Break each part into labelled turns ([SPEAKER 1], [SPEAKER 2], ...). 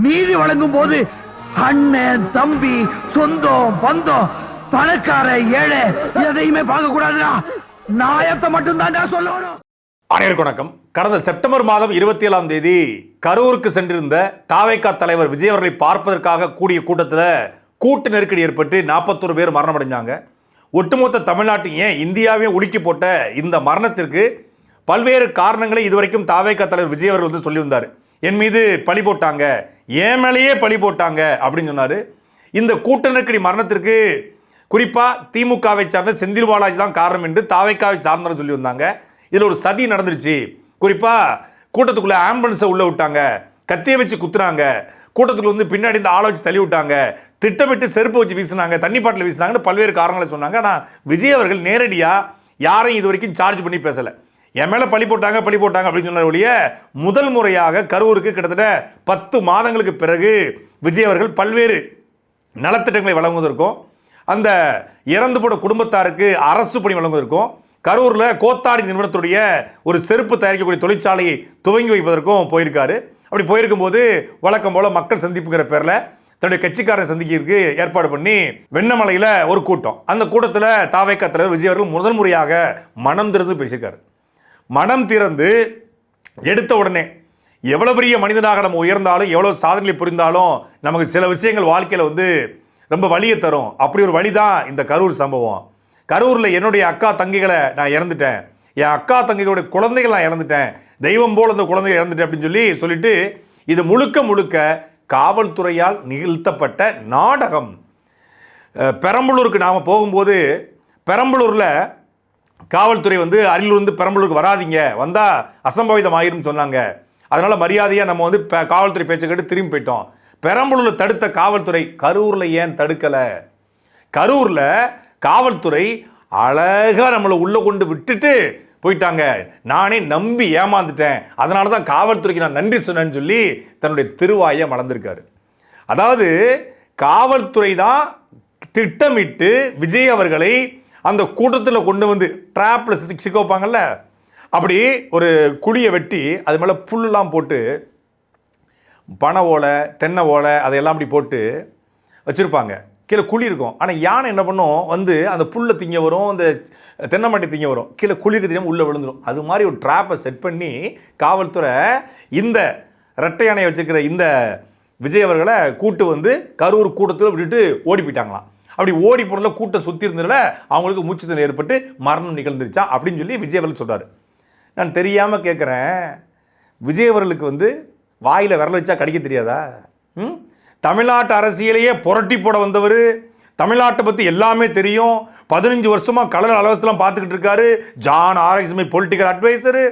[SPEAKER 1] நீதி வழங்கும் போது அண்ணன் தம்பி சொந்தம் பந்தம் பணக்கார ஏழை எதையுமே பார்க்க கூடாதுடா. நாயத்தை மட்டும் தான் சொல்லணும்.
[SPEAKER 2] அனைவருக்கும் வணக்கம். கடந்த செப்டம்பர் மாதம் 27ஆம் தேதி கரூருக்கு சென்றிருந்த தாவேகா தலைவர் விஜய் அவர்களை பார்ப்பதற்காக கூடிய கூட்டத்தில் கூட்டு நெருக்கடி ஏற்பட்டு 41 பேர் மரணமடைஞ்சாங்க. ஒட்டுமொத்த தமிழ்நாட்டையும் ஏன் இந்தியாவே உலுக்கி போட்ட இந்த மரணத்திற்கு பல்வேறு காரணங்களை இதுவரைக்கும் தாவேகா தலைவர் விஜய் அவர்கள் வந்து சொல்லி வந்தார். என் மீது பழி போட்டாங்க, என் மேலேயே பழி போட்டாங்க அப்படின்னு சொன்னார். இந்த கூட்ட நெருக்கடி மரணத்திற்கு குறிப்பாக திமுகவை சார்ந்த செந்தில் பாலாஜி தான் காரணம் என்று தாவேகாவை சார்ந்தவர் சொல்லி வந்தாங்க. இதில் ஒரு சதி நடந்துருச்சு. குறிப்பாக கூட்டத்துக்குள்ளே ஆம்புலன்ஸை உள்ளே விட்டாங்க, கத்தியை வச்சு குத்துனாங்க, கூட்டத்துக்குள்ள வந்து பின்னாடி இந்த ஆளை வச்சு தள்ளி விட்டாங்க, திட்டமிட்டு செருப்பு வச்சு வீசினாங்க, தண்ணி பாட்டில் வீசினாங்கன்னு பல்வேறு காரணங்களை சொன்னாங்க. ஆனால் விஜய் அவர்கள் நேரடியாக யாரையும் இது வரைக்கும் சார்ஜ் பண்ணி பேசலை. என் மேலே பழி போட்டாங்க அப்படின்னு சொன்ன ஒழிய முதல் முறையாக கரூருக்கு கிட்டத்தட்ட 10 மாதங்களுக்கு பிறகு விஜய் அவர்கள் பல்வேறு நலத்திட்டங்களை வழங்குவதற்கும் அந்த இறந்து போன குடும்பத்தாருக்கு அரசு பணி வழங்குவதற்கும் கரூரில் கோத்தாடி நிறுவனத்துடைய ஒரு செருப்பு தயாரிக்கக்கூடிய தொழிற்சாலையை துவங்கி வைப்பதற்கும் போயிருக்காரு. அப்படி போயிருக்கும்போது வழக்கம் போல் மக்கள் சந்திப்புங்கிற பேரில் தன்னுடைய கட்சிக்காரனை சந்திக்கிறதுக்கு ஏற்பாடு பண்ணி வெண்ணமலையில் ஒரு கூட்டம். அந்த கூட்டத்தில் தாவேகா தலைவர் விஜய் அவர்கள் முதல் முறையாக மனம் திறந்து பேசியிருக்காரு. மனம் திறந்து எடுத்த உடனே எவ்வளோ பெரிய மனிதனாக நம்ம உயர்ந்தாலும் எவ்வளோ சாதனைகளை புரிந்தாலும் நமக்கு சில விஷயங்கள் வாழ்க்கையில் வந்து ரொம்ப வலியை தரும். அப்படி ஒரு வழி தான் இந்த கரூர் சம்பவம். கரூரில் என்னுடைய அக்கா தங்கைகளை நான் இறந்துட்டேன், என் அக்கா தங்கைகளுடைய குழந்தைகள் நான் இறந்துட்டேன், தெய்வம் போல் அந்த குழந்தைகள் இறந்துட்டேன் அப்படின்னு சொல்லிட்டு இது முழுக்க முழுக்க காவல்துறையால் நிகழ்த்தப்பட்ட நாடகம். பெரம்பலூருக்கு நாம் போகும்போது பெரம்பலூரில் காவல்துறை வந்து அரியலூர் பெரம்பலூருக்கு வராதிங்க, வந்தால் அசம்பாவிதம் ஆயிரும்னு சொன்னாங்க. அதனால் மரியாதையாக நம்ம வந்து காவல்துறை பேச்சை கேட்டு திரும்பி போயிட்டோம். பெரம்பலூரில் தடுத்த காவல்துறை கரூரில் ஏன் தடுக்கலை? கரூரில் காவல்துறை அழகாக நம்மளை உள்ளே கொண்டு விட்டுட்டு போயிட்டாங்க. நானே நம்பி ஏமாந்துட்டேன், அதனால தான் காவல்துறைக்கு நான் நன்றி சொன்னேன்னு சொல்லி தன்னுடைய திருவாயை மலர்ந்திருக்காரு. அதாவது காவல்துறை தான் திட்டமிட்டு விஜய் அவர்களை அந்த கூட்டத்தில் கொண்டு வந்து ட்ராப்பில் சிக்க வைப்பாங்கல்ல, அப்படி ஒரு குழியை வெட்டி அது மேலே புல்லாம் போட்டு பனை ஓலை தென்னை ஓலை அதையெல்லாம் அப்படி போட்டு வச்சுருப்பாங்க. கீழே குழி இருக்கும். ஆனால் யானை என்ன பண்ணும், வந்து அந்த புல்லை திங்க வரும், அந்த தென்னை மாட்டை திங்க வரும், கீழே குழிக்கு தெரியாமல் உள்ளே விழுந்துடும். அது மாதிரி ஒரு ட்ராப்பை செட் பண்ணி காவல்துறை இந்த ரெட்டை யானையை வச்சுருக்கிற இந்த விஜய் அவர்களை கூட்டு வந்து கரூர் கூட்டத்தில் விட்டுட்டு ஓடி போயிட்டாங்களாம். அப்படி ஓடி போனதில் கூட்டம் சுற்றி இருந்ததில் அவங்களுக்கு மூச்சு திணறல் ஏற்பட்டு மரணம் நிகழ்ந்துருச்சா அப்படின்னு சொல்லி விஜய் அவர்கள் சொல்கிறார். நான் தெரியாமல் கேட்குறேன், விஜய் அவர்களுக்கு வந்து வாயில் விரல் வச்சா கடிக்க தெரியாதா? தமிழ்நாட்டு அரசியலையே புரட்டி போட வந்தவர், தமிழ்நாட்டை பற்றி எல்லாமே தெரியும், 15 வருஷமாக கலர் அலுவலகத்தெலாம் பார்த்துக்கிட்டு இருக்காரு. John RSMI political advisor,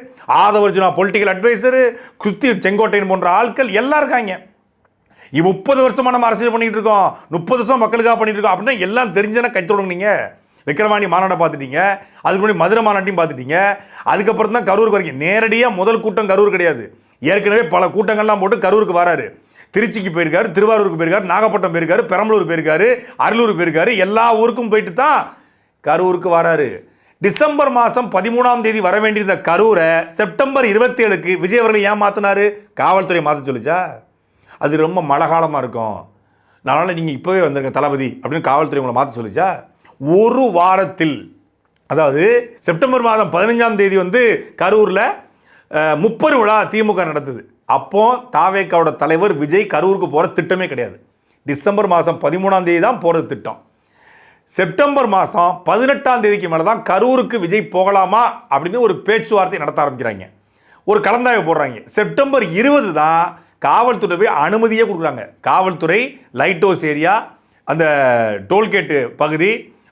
[SPEAKER 2] Aadhav Arjuna political advisor, Kiruthi Sengottaiyan போன்ற ஆட்கள் எல்லாம் இருக்காங்க. 30 வருஷமாக நம்ம அரசியல் பண்ணிகிட்டு இருக்கோம், 30 வருஷம் மக்களுக்காக பண்ணிட்டு இருக்கோம் அப்படின்னா எல்லாம் தெரிஞ்சனா கை தொடங்குனீங்க. விக்கிரவாணி மாநாட்டை பார்த்துட்டீங்க, அதுக்கு முன்னாடி மதுரை மாநாட்டையும் பார்த்துட்டீங்க, அதுக்கப்புறம் தான் கரூருக்கு வரீங்க. நேரடியாக முதல் கூட்டம் கரூர் கிடையாது, ஏற்கனவே பல கூட்டங்கள்லாம் போட்டு கரூருக்கு வராரு. திருச்சிக்கு போயிருக்காரு, திருவாரூருக்கு போயிருக்காரு, நாகப்பட்டினம் போயிருக்காரு, பெரம்பலூர் போயிருக்காரு, அரியலூர் போயிருக்காரு, எல்லா ஊருக்கும் போயிட்டு தான் கரூருக்கு வராரு. டிசம்பர் மாதம் 13ஆம் தேதி வர வேண்டியிருந்த கரூரை செப்டம்பர் 27க்கு விஜய் அவர்களை ஏன் மாற்றினாரு? காவல்துறை மாற்ற சொல்லிச்சா? அது ரொம்ப மழை காலமாக இருக்கும், அதனால் நீங்கள் இப்போவே வந்துருங்க தளபதி அப்படின்னு காவல்துறை உங்களை மாற்ற சொல்லிச்சா? ஒரு வாரத்தில், அதாவது செப்டம்பர் மாதம் 15ஆம் தேதி வந்து கரூரில் 30 விழா திமுக நடத்துது. அப்போ தாவேகாவோட தலைவர் விஜய் கரூருக்கு போகிற திட்டமே கிடையாது. டிசம்பர் மாதம் 13ஆம் தேதி தான் போகிறது திட்டம். செப்டம்பர் மாதம் 18ஆம் தேதிக்கு மேலே தான் கரூருக்கு விஜய் போகலாமா அப்படின்னு ஒரு பேச்சுவார்த்தை நடத்த ஆரம்பிக்கிறாங்க, ஒரு கலந்தாய்வு போடுறாங்க. செப்டம்பர் 20 தான் காவல்துறை போய் அனுமதியே கொடுக்குறாங்க. காவல்துறை லைட் ஹவுஸ் ஏரியா, அந்த டோல்கேட்டு பகுதி,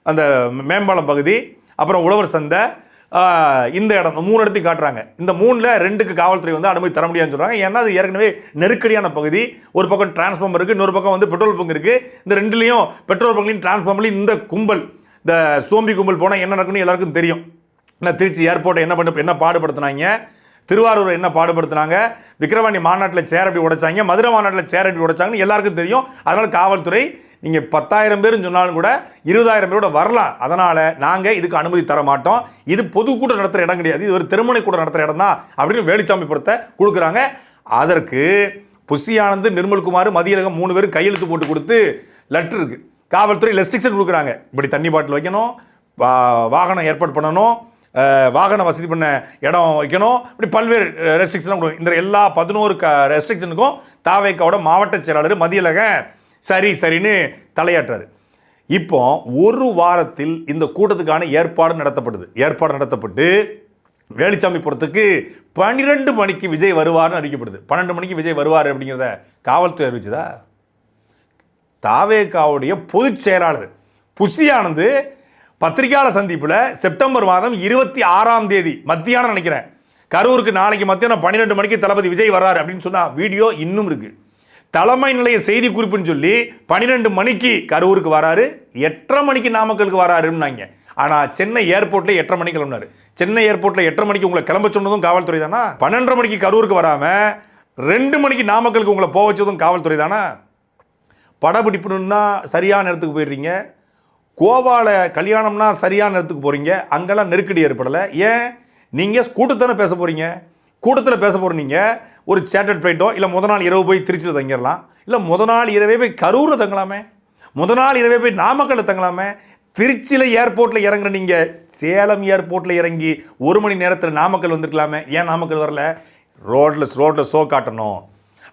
[SPEAKER 2] அந்த மேம்பாலம் பகுதி, அப்புறம் உழவர் சந்தை, இந்த இடம் 3 இடத்தையும் காட்டுறாங்க. இந்த 3ல் 2க்கு காவல்துறை வந்து அனுமதி தர முடியாதுன்னு சொல்கிறாங்க. ஏன்னா அது ஏற்கனவே நெருக்கடியான பகுதி. ஒரு பக்கம் டிரான்ஸ்ஃபார்மர் இருக்குது, இன்னொரு பக்கம் வந்து பெட்ரோல் பங்க் இருக்குது. இந்த 2லையும் பெட்ரோல் பங்க்லையும் டிரான்ஸ்ஃபார்மர்லையும் இந்த கும்பல், இந்த சோம்பி கும்பல் போனால் என்ன நடக்குன்னு எல்லாருக்கும் தெரியும். ஏன்னா திருச்சி ஏர்போர்ட்டை என்ன பாடுபடுத்தினாங்க, திருவாரூர் என்ன பாடுபடுத்தினாங்க, விக்கிரவாணி மாநாட்டில் சேர் அப்படி உடைச்சாங்க, மதுரை மாநாட்டில் சேர் அப்படி உடைச்சாங்கன்னு எல்லாருக்கும் தெரியும். அதனால் காவல்துறை நீங்கள் 10,000 பேருன்னு சொன்னாலும் கூட 20,000 பேரோட வரலாம், அதனால் நாங்கள் இதுக்கு அனுமதி தர மாட்டோம், இது பொதுக்கூட்டம் நடத்துகிற இடம் கிடையாது, இது ஒரு திருமண கூட்டம் நடத்துகிற இடம் தான் அப்படின்னு வேலுச்சாமி படத்தை கொடுக்குறாங்க. அதற்கு புஷி ஆனந்த், நிர்மல்குமார், மதியழகன் 3 பேரும் கையெழுத்து போட்டு கொடுத்து லெட்டர் இருக்கு. காவல்துறை ரெஸ்ட்ரிக்ஷன் கொடுக்குறாங்க. இப்படி தண்ணி பாட்டில் வைக்கணும், வாகனம் ஏற்பாடு பண்ணணும், வாகன வசதி பண்ண இடம் வைக்கணும், இப்படி பல்வேறு ரெஸ்ட்ரிக்ஷன் கொடுக்கும். இந்த எல்லா 11 ரெஸ்ட்ரிக்ஷனுக்கும் தாவேக்காவோட மாவட்ட செயலாளர் மதியழகன் சரின்னு தலையாட்டுறாரு. இப்போ ஒரு வாரத்தில் இந்த கூட்டத்துக்கான ஏற்பாடு நடத்தப்பட்டு வேலுச்சாமிபுரத்துக்கு 12 மணிக்கு விஜய் வருவார்னு அறிக்கப்படுது. 12 மணிக்கு விஜய் வருவார் அப்படிங்கிறத காவல்துறை அறிவிச்சதா? தாவேக்காவுடைய பொதுச் செயலாளர் புஷி ஆனந்த் பத்திரிகையாளர் சந்திப்பில் செப்டம்பர் மாதம் 26ஆம் தேதி மத்தியானம் நினைக்கிறேன், கரூருக்கு நாளைக்கு மத்தியானம் 12 மணிக்கு தளபதி விஜய் வர்றாரு அப்படின்னு சொன்னா வீடியோ இன்னும் இருக்கு. தலைமை நிலைய செய்தி குறிப்புன்னு சொல்லி 12 மணிக்கு கரூருக்கு வராரு, 8:30 மணிக்கு நாமக்கலுக்கு வராருன்னாங்க. ஆனால் சென்னை ஏர்போர்ட்டில் 8:30 மணிக்கு கிளம்பினார். சென்னை ஏர்போர்ட்டில் 8:30 மணிக்கு உங்களை கிளம்ப சொன்னதும் காவல்துறை தானா? 12:30 மணிக்கு கரூருக்கு வராமல் 2 மணிக்கு நாமக்கலுக்கு உங்களை போக வச்சதும் காவல்துறை தானா? படப்பிடிப்புன்னா சரியான நேரத்துக்கு போயிடுறீங்க, கோவாவில் கல்யாணம்னா சரியான நேரத்துக்கு போகிறீங்க, அங்கெல்லாம் நெருக்கடி ஏற்படலை. ஏன்? நீங்கள் கூட்டத்தானே பேச போகிறீங்க. கூட்டத்தில் பேச போகிற நீங்கள் ஒரு சேட்டர்ட் ஃப்ளைட்டோ இல்லை முதல் நாள் இரவு போய் திருச்சியில் தங்கிடலாம், இல்லை முதல் நாள் இரவே போய் கரூரில் தங்கலாமே, முதல் நாள் இரவே போய் நாமக்கல்லில் தங்கலாமே. திருச்சியில் ஏர்போர்ட்டில் இறங்குற நீங்கள் சேலம் ஏர்போர்ட்டில் இறங்கி 1 மணி நேரத்தில் நாமக்கல் வந்துருக்கலாமே. ஏன் நாமக்கல் வரல? ரோட்டில் ஷோ காட்டணும்.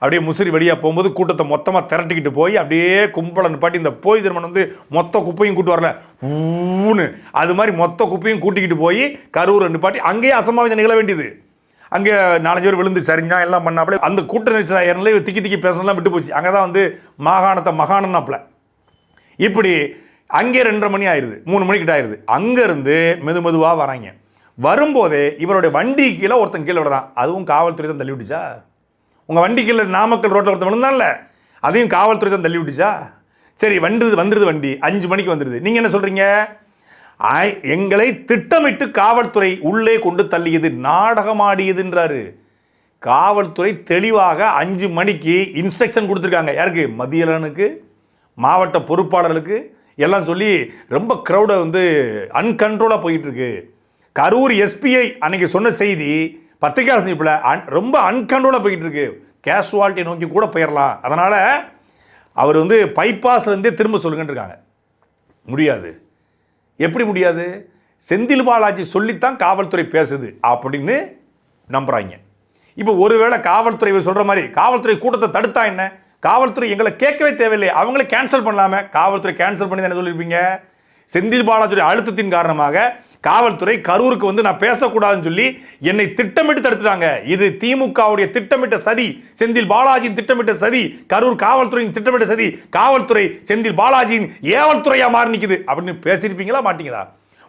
[SPEAKER 2] அப்படியே முசிறி வழியாக போகும்போது கூட்டத்தை மொத்தமாக திரட்டிக்கிட்டு போய் அப்படியே கும்பலை நிப்பாட்டி இந்த போய் திருமணம் வந்து மொத்த குப்பையும் கூட்டு வரல ஊன்னு அது மாதிரி மொத்த குப்பையும் கூட்டிக்கிட்டு போய் கரூரை நிப்பாட்டி அங்கேயே அசம்பாவிதம் நிகழ வேண்டியது. அங்கே 4 பேர் விழுந்து சரிஞ்சா எல்லாம் பண்ணாப்புல அந்த கூட்ட நெரிசல் திக்கி பேசலாம் விட்டு போச்சு. அங்கே தான் வந்து மகாணம்னாப்புல. இப்படி அங்கே 2:30 மணி ஆயிடுது, 3 மணிக்கிட்ட ஆயிடுது. அங்கேருந்து மெதுவாக வராங்க. வரும்போதே இவருடைய வண்டி கீழே ஒருத்தன் கீழே விடுறான். அதுவும் காவல்துறை தான் தள்ளி விட்டுச்சா? உங்கள் வண்டி கீழே நாமக்கல் ரோட்டில் ஒருத்தன் விழுந்தான்ல, அதையும் காவல்துறை தான் தள்ளி விட்டுச்சா? சரி, வந்துடுது வண்டி 5 மணிக்கு வந்துடுது. நீங்கள் என்ன சொல்கிறீங்க? எங்களை திட்டமிட்டு காவல்துறை உள்ளே கொண்டு தள்ளியது, நாடகமாடியதுன்றாரு. காவல்துறை தெளிவாக 5 மணிக்கு இன்ஸ்ட்ரக்ஷன் கொடுத்துருக்காங்க. யாருக்கு? மதியழகனுக்கு, மாவட்ட பொறுப்பாளர்களுக்கு எல்லாம் சொல்லி ரொம்ப க்ரௌடை வந்து அன்கண்ட்ரோலாக போயிட்டு இருக்கு. கரூர் எஸ்பிஐ அன்னைக்கு சொன்ன செய்தி பத்திரிகையாளர் சந்திப்பில் ரொம்ப அன்கண்ட்ரோலாக போயிட்டு இருக்கு, கேஷுவாலிட்டியை நோக்கி கூட போயிடலாம், அதனால் அவர் வந்து பைபாஸ்லேருந்தே திரும்ப சொல்லுங்கன்னு இருக்காங்க. முடியாது. எப்படி முடியாது? செந்தில் பாலாஜி சொல்லித்தான் காவல்துறை பேசுது அப்படின்னு நம்புறாங்க. இப்போ ஒருவேளை காவல்துறை சொல்கிற மாதிரி காவல்துறை கூட்டத்தை தடுத்தா என்ன? காவல்துறை எங்களை கேட்கவே தேவையில்லை, அவங்களே கேன்சல் பண்ணலாமே. காவல்துறை கேன்சல் பண்ணி தானே சொல்லியிருப்பீங்க. செந்தில் பாலாஜி அழுத்தத்தின் காரணமாக காவல்துறை கரூருக்கு வந்து நான் பேசக்கூடாதுன்னு சொல்லி என்னை திட்டமிட்டு தடுத்துட்டாங்க. இது திமுகவுடைய திட்டமிட்ட சதி, செந்தில் பாலாஜியின் திட்டமிட்ட சதி, கரூர் காவல்துறையின் திட்டமிட்ட சதி, காவல்துறை செந்தில் பாலாஜியின் ஏவல்துறையா மாறி நிற்குது அப்படின்னு பேசியிருப்பீங்களா மாட்டீங்களா?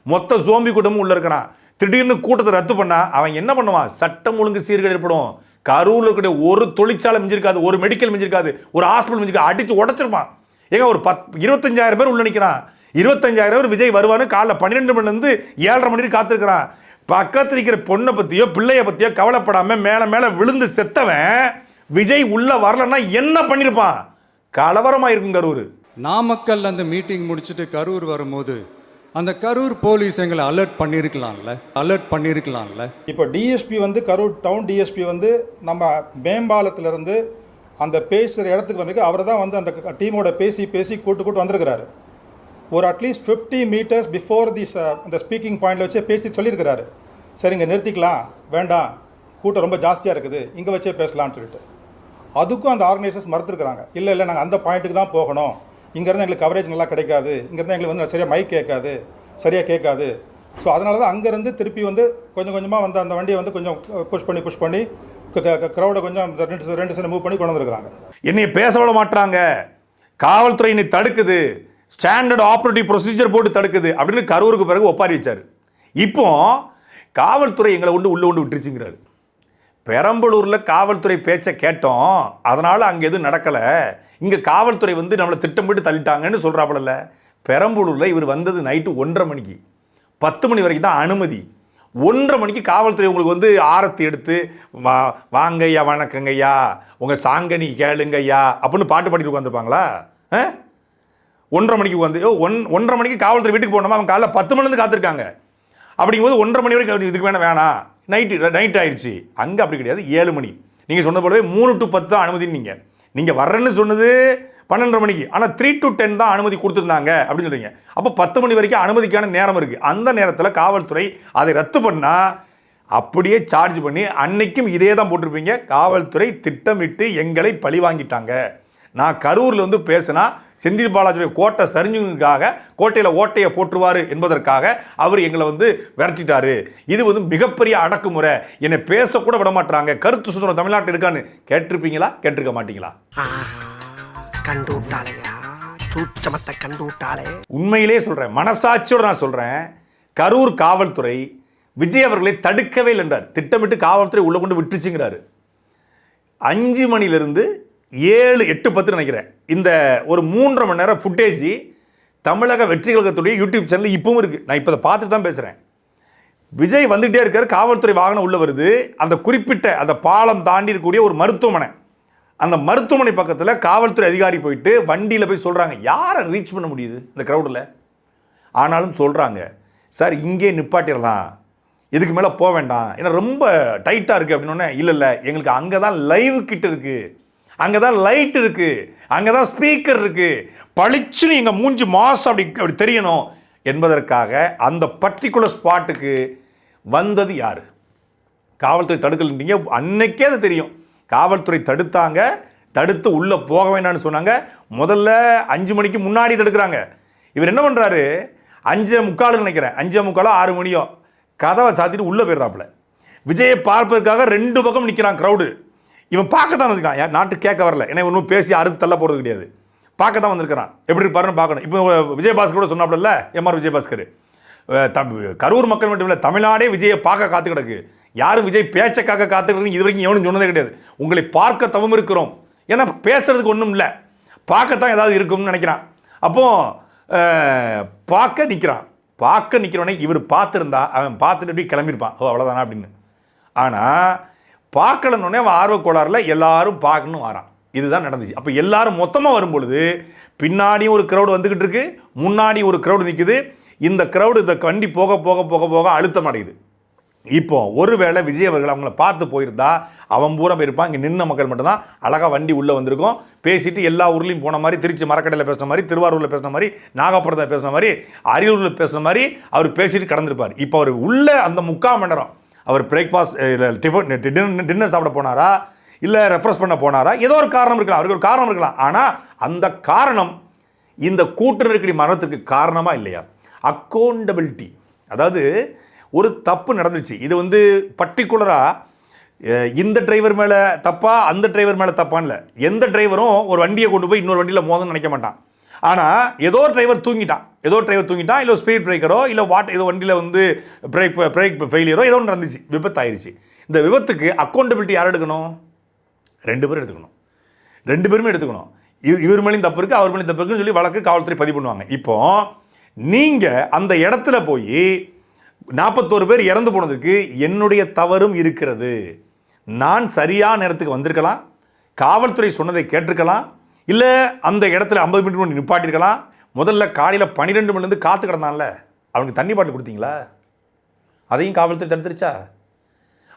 [SPEAKER 2] மொத்த சோம்பி கூட்டமும் உள்ள இருக்கிறான். திடீர்னு கூட்டத்தை ரத்து பண்ணா அவன் என்ன பண்ணுவான்? சட்டம் ஒழுங்கு சீர்கேடு ஏற்படும். கரூரில் இருக்கிற ஒரு தொழிற்சாலை மிஞ்சிருக்காது, ஒரு மெடிக்கல் மிஞ்சிருக்காது, ஒரு ஹாஸ்பிட்டல் மிஞ்சிருக்காது, அடிச்சு உடச்சிருப்பான். ஏங்க ஒரு 25,000 பேர் உள்ள நிற்கிறான். 25,000 பேர் விஜய் வருவான்னு காலைல 12 மணிலேருந்து 7:30 மணி காத்திருக்கிறான். பக்கத்தில் இருக்கிற பொண்ணை பற்றியோ பிள்ளைய பற்றியோ கவலைப்படாமல் மேலே விழுந்து செத்தவன் விஜய் உள்ள வரலன்னா என்ன பண்ணியிருப்பான்? கலவரமாக இருக்கும் கரூர்.
[SPEAKER 3] நாமக்கல் அந்த மீட்டிங் முடிச்சுட்டு கரூர் வரும்போது அந்த கரூர் போலீஸ் எங்களை அலர்ட் பண்ணியிருக்கலாம்ல.
[SPEAKER 4] இப்போ டிஎஸ்பி வந்து கரூர் டவுன் டிஎஸ்பி வந்து நம்ம மேம்பாலத்திலிருந்து அந்த பேசுகிற இடத்துக்கு வந்து அவரை தான் வந்து அந்த டீமோட பேசி கூட்டு வந்திருக்கிறாரு. ஒரு அட்லீஸ்ட் 50 meters பிஃபோர் இந்த ஸ்பீக்கிங் பாயிண்டில் வச்சே பேசி சொல்லியிருக்கிறாரு. சரிங்க நிறுத்திக்கலாம், வேண்டாம் கூட்டம் ரொம்ப ஜாஸ்தியாக இருக்குது, இங்கே வச்சே பேசலான்னு சொல்லிட்டு. அதுக்கும் அந்த ஆர்கனைசர்ஸ் மறுத்துருக்குறாங்க. இல்லை நாங்கள் அந்த பாயிண்ட்டுக்கு தான் போகணும், இங்கேருந்து எங்களுக்கு கவரேஜ் நல்லா கிடைக்காது, இங்கேருந்து எங்களுக்கு வந்து சரியாக மைக் சரியாக கேட்காது. ஸோ அதனால தான் அங்கேருந்து திருப்பி வந்து கொஞ்சமாக வந்து அந்த வண்டியை வந்து கொஞ்சம் புஷ் பண்ணி க்ரௌடை கொஞ்சம் 2 சென்ட் மூவ் பண்ணி கொண்டு வந்துருக்குறாங்க.
[SPEAKER 2] என்னை பேச விட மாட்டாங்க, காவல்துறை என்னை தடுக்குது, ஸ்டாண்டர்ட் ஆப்ரேட்டிவ் ப்ரொசீஜர் போட்டு தடுக்குது அப்படின்னு கரூருக்கு பிறகு ஒப்பாரி வச்சார். இப்போ காவல்துறை எங்களை உள்ள விட்டுருச்சுங்கிறாரு. பெரம்பலூரில் காவல்துறை பேச்சை கேட்டோம், அதனால் அங்கே எதுவும் நடக்கலை, இங்கே காவல்துறை வந்து நம்மளை திட்டமிட்டு தள்ளிட்டாங்கன்னு சொல்கிறாப்புல. பெரம்பலூரில் இவர் வந்தது நைட்டு 1:30 மணிக்கு, 10 மணி வரைக்கும் தான் அனுமதி. 1:30 மணிக்கு காவல்துறை உங்களுக்கு வந்து ஆரத்தி எடுத்து வாங்கய்யா வணக்கங்கய்யா உங்கள் சாங்கனி கேளுங்கய்யா அப்படின்னு பாட்டு பாடிட்டு உட்காந்துருப்பாங்களா? 1:30 மணிக்கு வந்து 1:30 மணிக்கு காவல்துறை வீட்டுக்கு போனோமா, அவங்க காலைல 10 மணிலேருந்து காத்திருக்காங்க. அப்படிங்கும்போது 1:30 மணி வரைக்கும் இதுக்கு வேணாம் நைட் ஆயிடுச்சு. அங்கே அப்படி கிடையாது, 7 மணி நீங்கள் சொன்ன போலவே 3 to 10 தான் அனுமதினீங்க. நீங்கள் வர்றேன்னு சொன்னது 12:30 மணிக்கு, ஆனால் 3 to 10 தான் அனுமதி கொடுத்துருந்தாங்க அப்படின்னு சொல்றீங்க. அப்போ 10 மணி வரைக்கும் அனுமதிக்கான நேரம் இருக்குது. அந்த நேரத்தில் காவல்துறை அதை ரத்து பண்ணால் அப்படியே சார்ஜ் பண்ணி அன்னைக்கும் இதே தான் போட்டிருப்பீங்க. காவல்துறை திட்டமிட்டு எங்களை பழி வாங்கிட்டாங்க. நான் கரூரில் வந்து பேசினா செந்தில் பாலாஜியுடைய கோட்டை சரிஞ்சுக்காக கோட்டையில் ஓட்டையை போட்டுருவார் என்பதற்காக அவர் எங்களை வந்து விரட்டிட்டாரு. இது வந்து மிகப்பெரிய அடக்குமுறை, என்னை பேசக்கூட விட மாட்டாங்க, கருத்து சுதந்திரம் தமிழ்நாட்டில் இருக்கான்னு கேட்டிருப்பீங்களா? கேட்டிருக்க மாட்டீங்களா?
[SPEAKER 5] கண்டு விட்டாளையா, சூட்சமத்தை கண்டு விட்டாளே.
[SPEAKER 2] உண்மையிலே சொல்கிறேன், மனசாட்சியோடு நான் சொல்கிறேன், கரூர் காவல்துறை விஜய் அவர்களை தடுக்கவே இல்லை என்றார். திட்டமிட்டு காவல்துறை உள்ள கொண்டு விட்டுச்சுங்கிறாரு. 5 மணிலிருந்து 7, 8, 10 நினைக்கிறேன் இந்த ஒரு 3.5 மணி நேரம் ஃபுட்டேஜ் தமிழக வெற்றி கழகத்துடைய யூடியூப் சேனல் இப்பவும் இருக்குது. நான் இப்போ அதை பார்த்துட்டு தான் பேசுகிறேன். விஜய் வந்துகிட்டே இருக்கார், காவல்துறை வாகனம் உள்ளே வருது. அந்த குறிப்பிட்ட அந்த பாலம் தாண்டி இருக்கக்கூடிய ஒரு மருத்துவமனை, அந்த மருத்துவமனை பக்கத்தில் காவல்துறை அதிகாரி போயிட்டு வண்டியில் போய் சொல்கிறாங்க, யாரை ரீச் பண்ண முடியுது இந்த க்ரௌடில்? ஆனாலும் சொல்கிறாங்க, சார் இங்கே நிப்பாட்டிடலாம், இதுக்கு மேலே போக வேண்டாம், ஏன்னா ரொம்ப டைட்டாக இருக்குது அப்படின்னோடனே, இல்லை எங்களுக்கு அங்கே தான் லைவ் கிட்ட இருக்குது, அங்கே தான் லைட் இருக்குது, அங்கே தான் ஸ்பீக்கர் இருக்குது, பளிச்சுன்னு எங்கள் மூஞ்சி மாசம் அப்படி தெரியணும் என்பதற்காக அந்த பர்டிகுலர் ஸ்பாட்டுக்கு வந்தது யார்? காவல்துறை தடுக்கலன்றீங்க. அன்னைக்கே அது தெரியும். காவல்துறை தடுத்தாங்க, தடுத்து உள்ளே போக வேண்டாம்னு சொன்னாங்க. முதல்ல 5 மணிக்கு முன்னாடி தடுக்கிறாங்க. இவர் என்ன பண்ணுறாரு, 5:45 நினைக்கிறேன், 5:45 6 மணியோ கதவை சாத்திட்டு உள்ளே போயிடுறாப்புல. விஜயை பார்ப்பதற்காக 2 பக்கம் நிற்கிறான் க்ரௌடு. இவன் பார்க்க தான் வந்திருக்கான், யார் நாட்டு கேட்க வரல, ஏன்னா இன்னும் பேசி அறுத்து தள்ள போகிறது கிடையாது, பார்க்க தான் வந்திருக்கிறான், எப்படி இருப்பாருன்னு பார்க்கணும். இப்போ விஜயபாஸ்கர் கூட சொன்னாப்புல, எம்ஆர் விஜயபாஸ்கர், கரூர் மக்கள் மட்டும் இல்லை தமிழ்நாடே விஜயை பார்க்க காத்து கிடக்கு, யாரும் விஜய் பேச்சக்காக காத்துக்கிட்டு இது வரைக்கும் எவனும் சொன்னதே கிடையாது. உங்களை பார்க்க தவம் இருக்கிறோம், ஏன்னா பேசுறதுக்கு ஒன்றும் இல்லை, பார்க்கத்தான் ஏதாவது இருக்கும்னு நினைக்கிறான். அப்போ பார்க்க நிற்கிறவனே இவர் பார்த்துருந்தா அவன் பார்த்துட்டு எப்படி கிளம்பியிருப்பான், ஓ அவ்வளோதானா அப்படின்னு. ஆனால் பார்க்கலன்னொடனே அவன் ஆர்வக்கோளாறில் எல்லாரும் பார்க்கணும் வரான். இதுதான் நடந்துச்சு. அப்போ எல்லாரும் மொத்தமாக வரும்பொழுது பின்னாடியும் ஒரு க்ரௌடு வந்துக்கிட்டு இருக்கு, முன்னாடி ஒரு க்ரௌடு நிற்குது. இந்த க்ரௌடு இந்த வண்டி போக போக போக போக அழுத்தம் அடையுது. இப்போ ஒருவேளை விஜய் அவர்கள் அவங்கள பார்த்து போயிருந்தா அவன் பூரா போயிருப்பான். இங்கே நின்ன மக்கள் மட்டும்தான் அழகாக வண்டி உள்ளே வந்திருக்கும், பேசிட்டு எல்லா ஊர்லேயும் போன மாதிரி, திருச்சி மரக்கடையில் பேசின மாதிரி, திருவாரூரில் பேசின மாதிரி, நாகப்பட்டினத்தில் பேசின மாதிரி, அரியலூரில் பேசின மாதிரி அவர் பேசிட்டு கடந்திருப்பார். இப்போ அவர் உள்ள அந்த 3/4 மணி நேரம் அவர் பிரேக்ஃபாஸ்ட் இல்லை டின்னர் சாப்பிட போனாரா, இல்லை ரெஃப்ரெஷ் பண்ண போனாரா, ஏதோ ஒரு காரணம் இருக்கலாம், அவருக்கு ஒரு காரணம் இருக்கலாம். ஆனால் அந்த காரணம் இந்த கூட்டு நெருக்கடி மரணத்துக்கு காரணமாக இல்லையா? அக்கௌண்டபிலிட்டி, அதாவது ஒரு தப்பு நடந்துச்சு, இது வந்து பர்டிகுலராக இந்த டிரைவர் மேலே தப்பா அந்த டிரைவர் மேலே தப்பான்னு இல்லை. எந்த டிரைவரும் ஒரு வண்டியை கொண்டு போய் இன்னொரு வண்டியில் மோதன்னு நினைக்க மாட்டான். ஆனால் ஏதோ டிரைவர் தூங்கிட்டான், இல்லை ஸ்பீட் பிரேக்கரோ இல்லை ஏதோ வண்டியில் வந்து பிரேக் ஃபெயிலியரோ ஏதோ ஒன்று நடந்துச்சு, விபத்து ஆயிடுச்சு. இந்த விபத்துக்கு அக்கௌண்டபிலிட்டி யார் எடுக்கணும்? 2 பேரும் எடுத்துக்கணும், 2 பேருமே எடுத்துக்கணும். இவர் மேலேயும் தப்பு இருக்குது, அவர் மேலேயும் தப்பு இருக்குன்னு சொல்லி வழக்கு காவல்துறை பதிவு பண்ணுவாங்க. இப்போ நீங்கள் அந்த இடத்துல போய் 41 பேர் இறந்து போனதுக்கு என்னுடைய தவறும் இருக்கிறது, நான் சரியான நேரத்துக்கு வந்திருக்கலாம், காவல்துறை சொன்னதை கேட்டிருக்கலாம், இல்லை அந்த இடத்துல 50 மீட்டர் முன்னாடி நிப்பாட்டிருக்கலாம். முதல்ல காலையில் 12 மணிலேருந்து காத்து கிடந்தான்ல, அவனுக்கு தண்ணி பாட்டில் கொடுத்தீங்களா? அதையும் காவல்துறை தடுத்துருச்சா?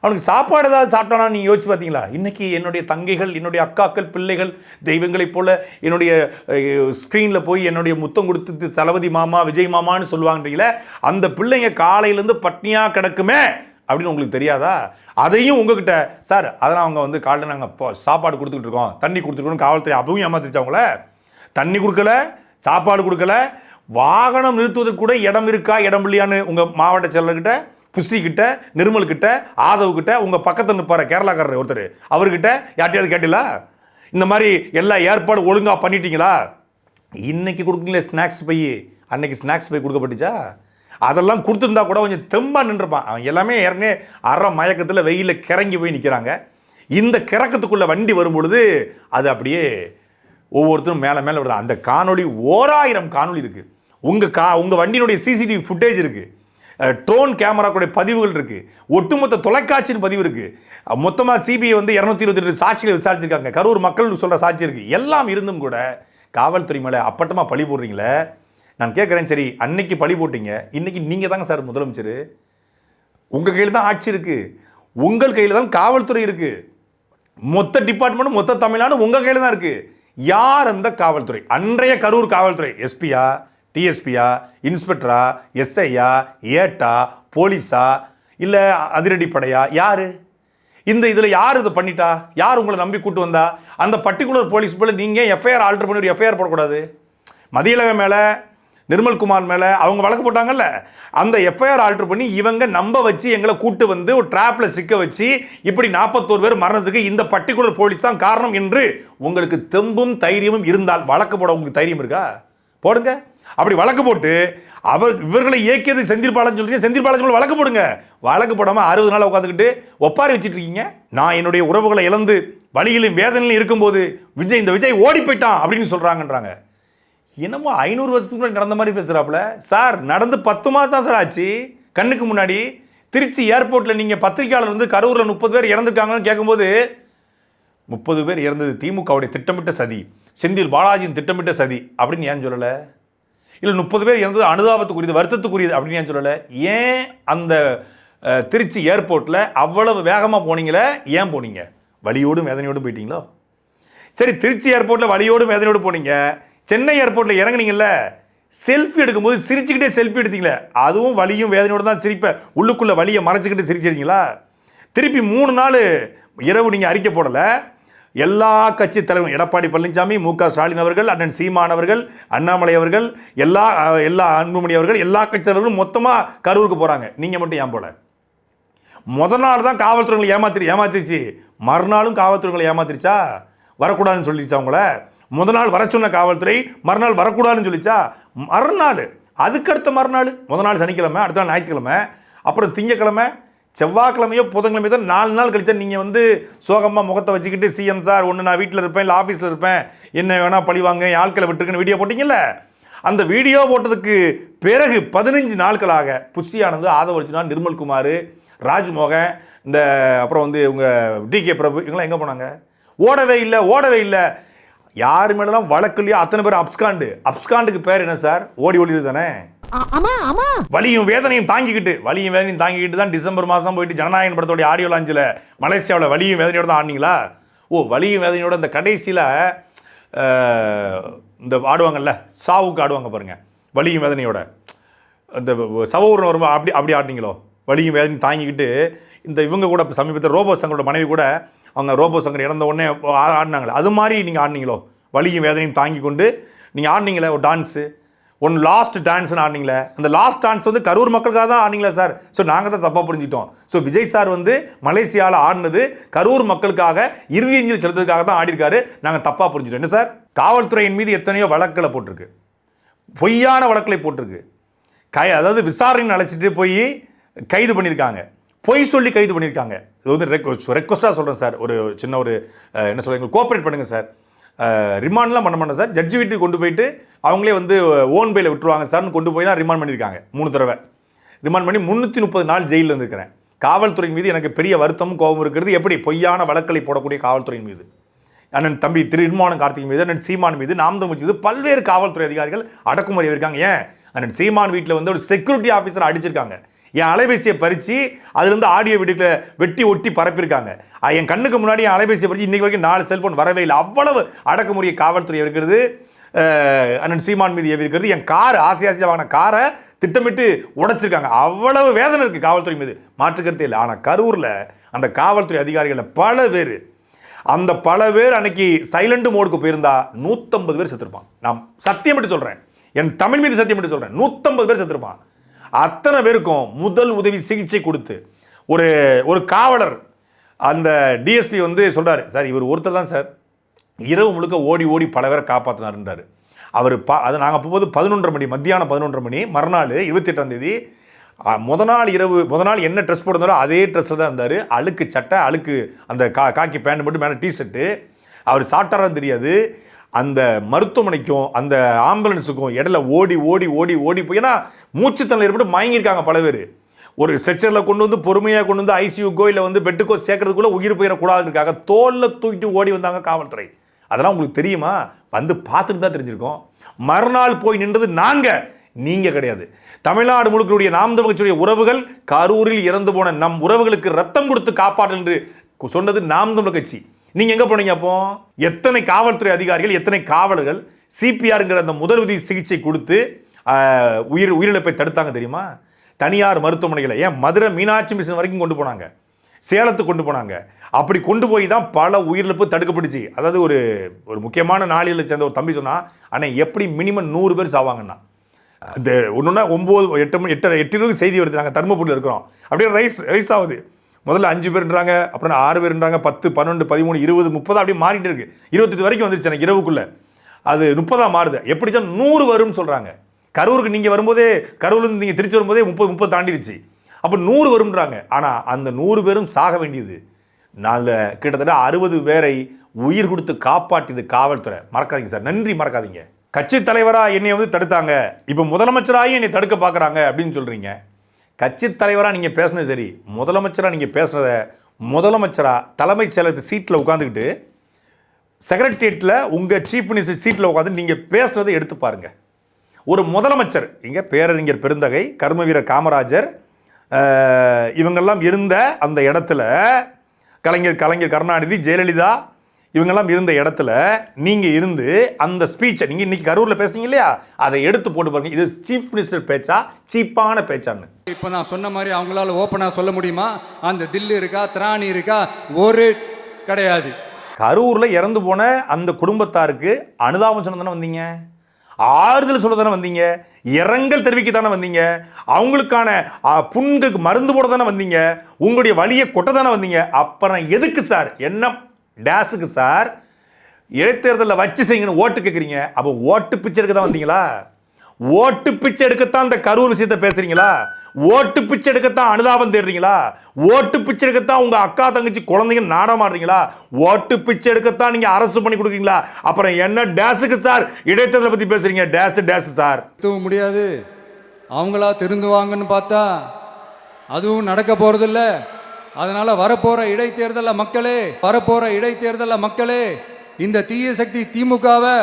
[SPEAKER 2] அவனுக்கு சாப்பாடு ஏதாவது சாப்பிட்டானா நீங்கள் யோசிச்சு பார்த்தீங்களா? இன்றைக்கி என்னுடைய தங்கைகள், என்னுடைய அக்காக்கள், பிள்ளைகள் தெய்வங்களைப் போல் என்னுடைய ஸ்க்ரீனில் போய் என்னுடைய முத்தம் கொடுத்து தளபதி மாமா விஜய் மாமான்னு சொல்லுவாங்கன்றீங்களே, அந்த பிள்ளைங்க காலையிலேருந்து பட்னியாக கிடக்குமே அப்படின்னு உங்களுக்கு தெரியாதா? அதையும் உங்ககிட்ட சார் அதெல்லாம் அவங்க வந்து காலையில் நாங்கள் சாப்பாடு கொடுத்துக்கிட்டு இருக்கோம், தண்ணி கொடுத்துருக்கோம், காவல்துறை அப்பவும் ஏமாத்திருச்சு அவங்கள. தண்ணி கொடுக்கல, சாப்பாடு கொடுக்கல, வாகனம் நிறுத்துவதற்கு கூட இடம் இருக்கா இடம் இல்லையான்னு உங்கள் மாவட்ட செயலர்கிட்ட, புஷிக்கிட்ட, நிர்மல்கிட்ட, ஆதவ்கிட்ட, உங்கள் பக்கத்தில் நிற்பார் கேரளாக்காரர் ஒருத்தர், அவர்கிட்ட யார்ட்டையாவது கேட்டீங்களா? இந்த மாதிரி எல்லா ஏற்பாடு ஒழுங்காக பண்ணிட்டீங்களா? இன்னைக்கு கொடுக்குறீங்களே ஸ்நாக்ஸ் பை, அன்னைக்கு ஸ்நாக்ஸ் பை கொடுக்கப்பட்டுச்சா? அதெல்லாம் கொடுத்துருந்தா கூட கொஞ்சம் தெம்பாக நின்றுப்பான். அவன் எல்லாமே ஏற்கனவே அரை மயக்கத்தில் வெயிலில் கிறங்கி போய் நிற்கிறாங்க. இந்த கிறக்கத்துக்குள்ளே வண்டி வரும்பொழுது அது அப்படியே ஒவ்வொருத்தரும் மேலே மேலே விடுறான். அந்த காணொலி 1000 காணொலி இருக்குது. உங்கள் வண்டியினுடைய சிசிடிவி ஃபுட்டேஜ் இருக்குது, ட்ரோன் கேமராக்குடைய பதிவுகள் இருக்குது, ஒட்டுமொத்த தொலைக்காட்சியின் பதிவு இருக்குது, மொத்தமாக சிபிஐ வந்து 222 சாட்சிகளை விசாரிச்சிருக்காங்க, கரூர் மக்கள் சொல்கிற சாட்சி இருக்குது. எல்லாம் இருந்தும் கூட காவல்துறை மேலே அப்பட்டமாக பழி போடுறீங்களே. நான் கேட்குறேன், சரி அன்னைக்கு பழி போட்டீங்க, இன்றைக்கி நீங்கள் தாங்க சார் முதலமைச்சர், உங்கள் கையில் தான் ஆட்சி இருக்குது, உங்கள் கையில் தான் காவல்துறை இருக்குது. மொத்த டிபார்ட்மெண்ட் மொத்த தமிழ்நாடு உங்கள் கையில் தான் இருக்குது. யார் அந்த காவல்துறை? அன்றைய கரூர் காவல்துறை எஸ்பியா, டிஎஸ்பியா, இன்ஸ்பெக்டரா, எஸ்ஐயா, ஏட்டா, போலீஸா, இல்லை அதிரடிப்படையா? யார் இதில் யார் இதை பண்ணிட்டா? யார் உங்களை நம்பி கூட்டு வந்தா? அந்த பர்டிகுலர் போலீஸ் போல நீங்கள் எஃப்ஐஆர் ஆல்டர் பண்ணி ஒரு எஃப்ஐஆர் போடக்கூடாது? மதியழகன் மேலே, நிர்மல்குமார் மேலே அவங்க வழக்கு போட்டாங்கல்ல, அந்த எஃப்ஐஆர் ஆல்டர் பண்ணி இவங்க நம்ப வச்சு எங்களை கூட்டு வந்து ஒரு ட்ராப்பில் சிக்க வச்சு இப்படி 41 பேர் மரணத்துக்கு இந்த பர்டிகுலர் போலீஸ் தான் காரணம் என்று உங்களுக்கு தெம்பும் தைரியமும் இருந்தால் வழக்கு போட உங்களுக்கு தைரியம் இருக்கா? போடுங்க. அப்படி வழக்கு போட்டு இவர்களை இயக்கியது செந்தில் பாலாஜி சொல்றீங்க, செந்தில் பாலாஜி வழக்கு போடுங்க. வழக்கு போடாமல் 60 நாள் உட்காந்துக்கிட்டு ஒப்பாரி வச்சுட்டு இருக்கீங்க. நான் என்னுடைய உறவுகளை இழந்து வழியிலும் வேதனையிலும் இருக்கும்போது விஜய் ஓடி போயிட்டான் அப்படின்னு சொல்றாங்கன்றாங்க. என்னமோ 500 வருஷத்துக்கு முன்னாடி நடந்த மாதிரி பேசுகிறாப்புல. சார் நடந்து 10 மாதம் தான் சார் ஆச்சு. கண்ணுக்கு முன்னாடி திருச்சி ஏர்போர்ட்டில் நீங்கள் பத்திரிகையாளர் வந்து கரூரில் 30 பேர் இறந்துருக்காங்கன்னு கேட்கும்போது 30 பேர் இறந்தது திமுகவுடைய திட்டமிட்ட சதி, செந்தில் பாலாஜியின் திட்டமிட்ட சதி அப்படின்னு ஏன் சொல்லலை? இல்லை 30 பேர் இறந்தது அனுதாபத்துக்குரியது, வருத்தத்துக்குரியது அப்படின்னு ஏன் சொல்லலை? ஏன் அந்த திருச்சி ஏர்போர்ட்டில் அவ்வளவு வேகமாக போனீங்களே, ஏன் போனீங்க? வலியோடும் வேதனையோடும் போயிட்டீங்களோ? சரி, திருச்சி ஏர்போர்ட்டில் வலியோடும் வேதனையோடு போனீங்க. சென்னை ஏர்போர்ட்டில் இறங்குனீங்கல்ல, செல்ஃபி எடுக்கும்போது சிரிச்சுக்கிட்டே செல்ஃபி எடுத்தீங்களே, அதுவும் வலியும் வேதனையோடு தான் சிரிப்பை உள்ளுக்குள்ளே வலியை மறைச்சிக்கிட்டு சிரிச்சிருக்கீங்களா? திருப்பி 3 நாள் இரவு நீங்கள் அறிக்கை போடலை. எல்லா கட்சி தலைவரும் எடப்பாடி பழனிசாமி, மு.க. ஸ்டாலின் அவர்கள், அண்ணன் சீமான் அவர்கள், அண்ணாமலை அவர்கள், எல்லா அன்புமணி அவர்கள், எல்லா கட்சி தலைவர்களும் மொத்தமாக கரூருக்கு போகிறாங்க. நீங்கள் மட்டும் ஏன் போல? முதல் நாள் தான் காவல்துறைகளை ஏமாத்திருச்சு, மறுநாளும் காவல்துறைகளை ஏமாத்திருச்சா? வரக்கூடாதுன்னு சொல்லிடுச்சா அவங்கள? முதல் நாள் வர சொன்ன காவல்துறை மறுநாள் வரக்கூடாதுன்னு சொல்லிச்சா? மறுநாள், அதுக்கடுத்த மறுநாள், முதல் நாள் சனிக்கிழமை, அடுத்த நாள் ஞாயிற்றுக்கிழமை, அப்புறம் திங்கக்கிழமை, செவ்வாய்க்கிழமையோ புதன்கிழமையோ தான் 4 நாள் கழிச்சா நீங்கள் வந்து சோகமாக முகத்தை வச்சுக்கிட்டு சிஎம் சார் ஒன்று நான் வீட்டில் இருப்பேன் இல்லை ஆஃபீஸில் இருப்பேன், என்ன வேணால் பழிவாங்க, என் ஆட்களை விட்டுருக்குன்னு வீடியோ போட்டிங்கல்ல. அந்த வீடியோ போட்டதுக்கு பிறகு 15 நாட்களாக புஷியானது, ஆதவர்ஜுனா, நிர்மல்குமார், ராஜ்மோகன், இந்த அப்புறம் வந்து இவங்க டிகே பிரபு இவங்களாம் எங்கே போனாங்க? ஓடவே இல்லை. யார் மேலாம் வழக்கு இல்லையா அத்தனை பேர் அப்ஸ்காண்டுக்கு பேர் என்ன சார்? ஓடி ஒளிது தானே. வலியும் வேதனையும் தாங்கிக்கிட்டு தான் டிசம்பர் மாதம் போயிட்டு ஜனநாயகன் படத்தோடைய ஆடியோ லாஞ்சில் மலேசியாவில் வலியும் வேதனையோடு தான் ஆடினீங்களா? வலியும் வேதனையோட இந்த கடைசியில் இந்த ஆடுவாங்கல்ல, சாவுக்கு ஆடுவாங்க பாருங்க, வலியும் வேதனையோட இந்த சவூர்னு வரும்போது அப்படி ஆடினீங்களோ? வலியும் வேதனையும் தாங்கிக்கிட்டு இந்த இவங்க கூட சமீபத்தில் ரோபோ சங்கரோட மனைவி கூட அவங்க ரோபோ சங்கர் இறந்த உடனே ஆடினாங்களே, அது மாதிரி நீங்கள் ஆடினீங்களோ? வலியும் வேதனையும் தாங்கி கொண்டு நீங்கள் ஆடினீங்களே ஒரு டான்ஸு, லாஸ்ட் டான்ஸ்னு ஆடினீங்களே. அந்த லாஸ்ட் டான்ஸ் வந்து கரூர் மக்களுக்காக தான் ஆடினீங்களா சார்? ஸோ நாங்கள் தான் தப்பாக புரிஞ்சிட்டோம். ஸோ விஜய் சார் வந்து மலேசியாவில் ஆடினது கரூர் மக்களுக்காக இறுதி அஞ்சலி செலுத்துறதுக்காக தான் ஆடிருக்காரு. நாங்கள் தப்பாக புரிஞ்சிட்டோம். என்ன சார்? காவல்துறையின் மீது எத்தனையோ வழக்குகளை போட்டிருக்கு, பொய்யான வழக்குகளை போட்டிருக்கு. அதாவது விசாரணை அழைச்சிட்டு போய் கைது பண்ணியிருக்காங்க, பொய் சொல்லி கைது பண்ணியிருக்காங்க. இது வந்து ரெக்வஸ்ட்டாக சொல்கிறேன் சார், ஒரு சின்ன ஒரு என்ன சொல்கிறீங்க, கோஆப்ரேட் பண்ணுங்கள் சார். ரிமாண்ட்லாம் பண்ண மாட்டேன் சார், ஜட்ஜி வீட்டுக்கு கொண்டு போயிட்டு அவங்களே வந்து ஓன் பெயில விட்டுருவாங்க சார்னு கொண்டு போய் தான் ரிமாண்ட் பண்ணியிருக்காங்க. 3 தடவை ரிமாண்ட் பண்ணி 330 நாள் ஜெயிலில் இருந்திருக்கிறேன். காவல்துறையின் மீது எனக்கு பெரிய வருத்தமும் கோபம் இருக்கிறது. எப்படி பொய்யான வழக்குகளை போடக்கூடிய காவல்துறையின் மீது, அண்ணன் தம்பி திருமாவளவன் கார்த்திக் மீது, அண்ணன் சீமான் மீது, நாம் தமிழ் மீது பல்வேறு காவல்துறை அதிகாரிகள் அடக்குமுறை இருக்காங்க. ஏன் அண்ணன் சீமான் வீட்டில் வந்து ஒரு செக்யூரிட்டி ஆஃபீஸர் அடிச்சிருக்காங்க, என் அலைபேசியை பறித்து அதுலேருந்து ஆடியோ வீட்டுக்கு வெட்டி ஒட்டி பரப்பியிருக்காங்க. என் கண்ணுக்கு முன்னாடி என் அலைபேசியை பறித்து இன்றைக்கு வரைக்கும் 4 செல்ஃபோன் வரவே இல்லை. அவ்வளவு அடக்குமுறையை காவல்துறை இருக்கிறது. அண்ணன் சீமான் மீது ஏவி இருக்கிறது. என் கார் ஆசையாக வாங்கின காரை திட்டமிட்டு உடைச்சிருக்காங்க. அவ்வளவு வேதனை இருக்குது காவல்துறை மீது, மாற்றுக்கருத்தே இல்லை. ஆனால் கரூரில் அந்த காவல்துறை அதிகாரிகளில் பல பேர் அன்னைக்கு சைலண்ட் மோடுக்கு போயிருந்தா 150 பேர் செத்துருப்பான். நான் சத்தியம் மட்டும் சொல்கிறேன், என் தமிழ் மீது சத்தியம் மட்டும் சொல்கிறேன், 150 பேர் செத்துருப்பான். அத்தனை பேருக்கும் முதல் உதவி சிகிச்சை கொடுத்து ஒரு காவலர் அந்த டிஎஸ்பி வந்து சொல்கிறார், சார் இவர் ஒருத்தர் தான் சார் இரவு முழுக்க ஓடி பல பேரை காப்பாற்றினார்ன்றார். அவர் அது நாங்கள் போகும்போது 11:30 மணி, மத்தியானம் 11:30 மணி, மறுநாள் 28ஆம் தேதி. முதல் நாள் என்ன ட்ரெஸ் போட்டிருந்தாரோ அதே ட்ரெஸ்ஸில் தான் இருந்தார். அழுக்கு சட்டை, அழுக்கு அந்த காக்கி பேண்ட் மட்டும், மேலே டிஷர்ட்டு. அவர் சாப்பிட்டாரான்னு தெரியாது. அந்த மருத்துவமனைக்கும் அந்த ஆம்புலன்ஸுக்கும் இடையில ஓடி போய், ஏன்னா மூச்சுத்தண்ணல் ஏற்பட்டு மயங்கியிருக்காங்க பல பேர். ஒரு ஸ்ட்ரெச்சரில் கொண்டு வந்து பொறுமையாக கொண்டு வந்து ஐசியூக்கோ இல்லை வந்து பெட்டுக்கோ சேர்க்கறதுக்குள்ளே உயிர் போயிடக்கூடாதுக்காக தோளில் தூக்கிட்டு ஓடி வந்தாங்க காவல்துறை. அதெல்லாம் உங்களுக்கு தெரியுமா? வந்து பார்த்துட்டு தான் தெரிஞ்சிருக்கோம். மறுநாள் போய் நின்றது நீங்கள் கிடையாது. தமிழ்நாடு முழுக்கக்கூடிய நாம் தமிழ் கட்சியுடைய உறவுகள், கரூரில் இறந்து போன நம் உறவுகளுக்கு ரத்தம் கொடுத்து காப்பாற்று என்று சொன்னது நாம் தமிழ் கட்சி. நீங்க எங்க போனீங்க அப்போ? எத்தனை காவல்துறை அதிகாரிகள், எத்தனை காவலர்கள் சிபிஆர்ங்கிற அந்த முதலுதவி சிகிச்சை கொடுத்து உயிரிழப்பை தடுத்தாங்க தெரியுமா? தனியார் மருத்துவமனைகளை, ஏன் மதுரை மீனாட்சி மிஷன் வரைக்கும் கொண்டு போனாங்க, சேலத்துக்கு கொண்டு போனாங்க. அப்படி கொண்டு போய் தான் பல உயிரிழப்பு தடுக்கப்பட்டுச்சு. அதாவது ஒரு ஒரு முக்கியமான நாளில் சேர்ந்த ஒரு தம்பி சொன்னா, ஆனால் எப்படி மினிமம் 100 பேர் சாவாங்கன்னா, இந்த ஒன்றுனா 8 செய்தி வருது. நாங்கள் தர்மபுரியில் இருக்கிறோம், அப்படியே ரைஸ் ஆகுது. முதல்ல 5 பேர்ன்றாங்க, அப்புறம் 6 பேர்ன்றாங்க, 10, 12, 13, 20, 30 அப்படியே மாறிட்டு இருக்கு. 28 வரைக்கும் வந்துருச்சு எனக்கு இரவுக்குள்ள. அது 30 மாறுது. எப்படி 100 வரும்னு சொல்றாங்க. கரூருக்கு நீங்க வரும்போதே, கரூர்லேருந்து நீங்க திருச்சி வரும்போதே 30 தாண்டிடுச்சு. அப்போ 100 வரும்ன்றாங்க. ஆனால் அந்த 100 பேரும் சாக வேண்டியது. நாங்கள் கிட்டத்தட்ட 60 பேரை உயிர் கொடுத்து காப்பாற்றியது காவல்துறை. மறக்காதீங்க சார், நன்றி மறக்காதீங்க. கட்சி தலைவராக என்னை வந்து தடுத்தாங்க, இப்போ முதலமைச்சராக என்னை தடுக்க பார்க்குறாங்க அப்படின்னு சொல்கிறீங்க. கட்சி தலைவராக நீங்கள் பேசுனது சரி, முதலமைச்சராக நீங்கள் பேசுனத முதலமைச்சராக தலைமைச் செயலகத்து சீட்டில் உட்காந்துக்கிட்டு செக்ரட்டரியேட்டில் உங்கள் சீஃப் மினிஸ்டர் சீட்டில் உட்காந்து நீங்கள் பேசுனதை எடுத்து பாருங்கள். ஒரு முதலமைச்சர், இங்கே பேரறிஞர் பெருந்தகை, கர்மவீரர் காமராஜர், இவங்கெல்லாம் இருந்த அந்த இடத்துல, கலைஞர் கருணாநிதி, ஜெயலலிதா இவங்கெல்லாம் இருந்த இடத்துல நீங்கள் இருந்து அந்த ஸ்பீச்சை நீங்கள் இன்னைக்கு கரூரில் பேசுனீங்க இல்லையா, அதை எடுத்து போட்டு பாருங்க. இது சீஃப் மினிஸ்டர் பேச்சா, சீப்பான பேச்சான்னு.
[SPEAKER 3] இப்போ நான் சொன்ன மாதிரி அவங்களால ஓப்பனாக சொல்ல முடியுமா? அந்த தில்லு இருக்கா, திராணி இருக்கா? ஒரு கிடையாது.
[SPEAKER 2] கரூரில் இறந்து போன அந்த குடும்பத்தாருக்கு அனுதாபம் சொன்ன தானே வந்தீங்க, ஆறுதல் சொல்ல தானே வந்தீங்க, இரங்கல் தெரிவிக்க தானே வந்தீங்க, அவங்களுக்கான புண்ணுக்கு மருந்து போட தானே வந்தீங்க, உங்களுடைய வலியை கொட்ட தானே வந்தீங்க. அப்புறம் எதுக்கு சார், என்ன டேஸுக்கு சார் இடைத்தேர்தலில் வச்சு செய்யுங்கன்னு ஓட்டு கேட்குறீங்க? அப்போ ஓட்டு பிச்சை எடுக்க தான் வந்தீங்களா? ஓட்டு பிச்சை எடுக்கத்தான் இந்த கரூர் விஷயத்தை பேசுறீங்களா? ஓட்டு பிச்சை எடுக்கத்தான் அனுதாபம் தேடுறீங்களா? ஓட்டு பிச்சை எடுக்கத்தான் உங்க அக்கா தங்கச்சி குழந்தைங்க நாடகம் ஆடுறீங்களா? ஓட்டு பிச்சை எடுக்கத்தான் நீங்க அரசு பண்ணி கொடுக்குறீங்களா? அப்புறம் என்ன டேஸுக்கு சார் இடைத்தேர்தலை பத்தி பேசுறீங்க? டேஸ் சார்
[SPEAKER 3] திருத்தவும் முடியாது. அவங்களா திருந்துவாங்கன்னு பார்த்தா அதுவும் நடக்க போறதில்ல. அதனால வரப்போற இடைத்தேர்தல மக்களே இந்த தீய சக்தி திமுகவை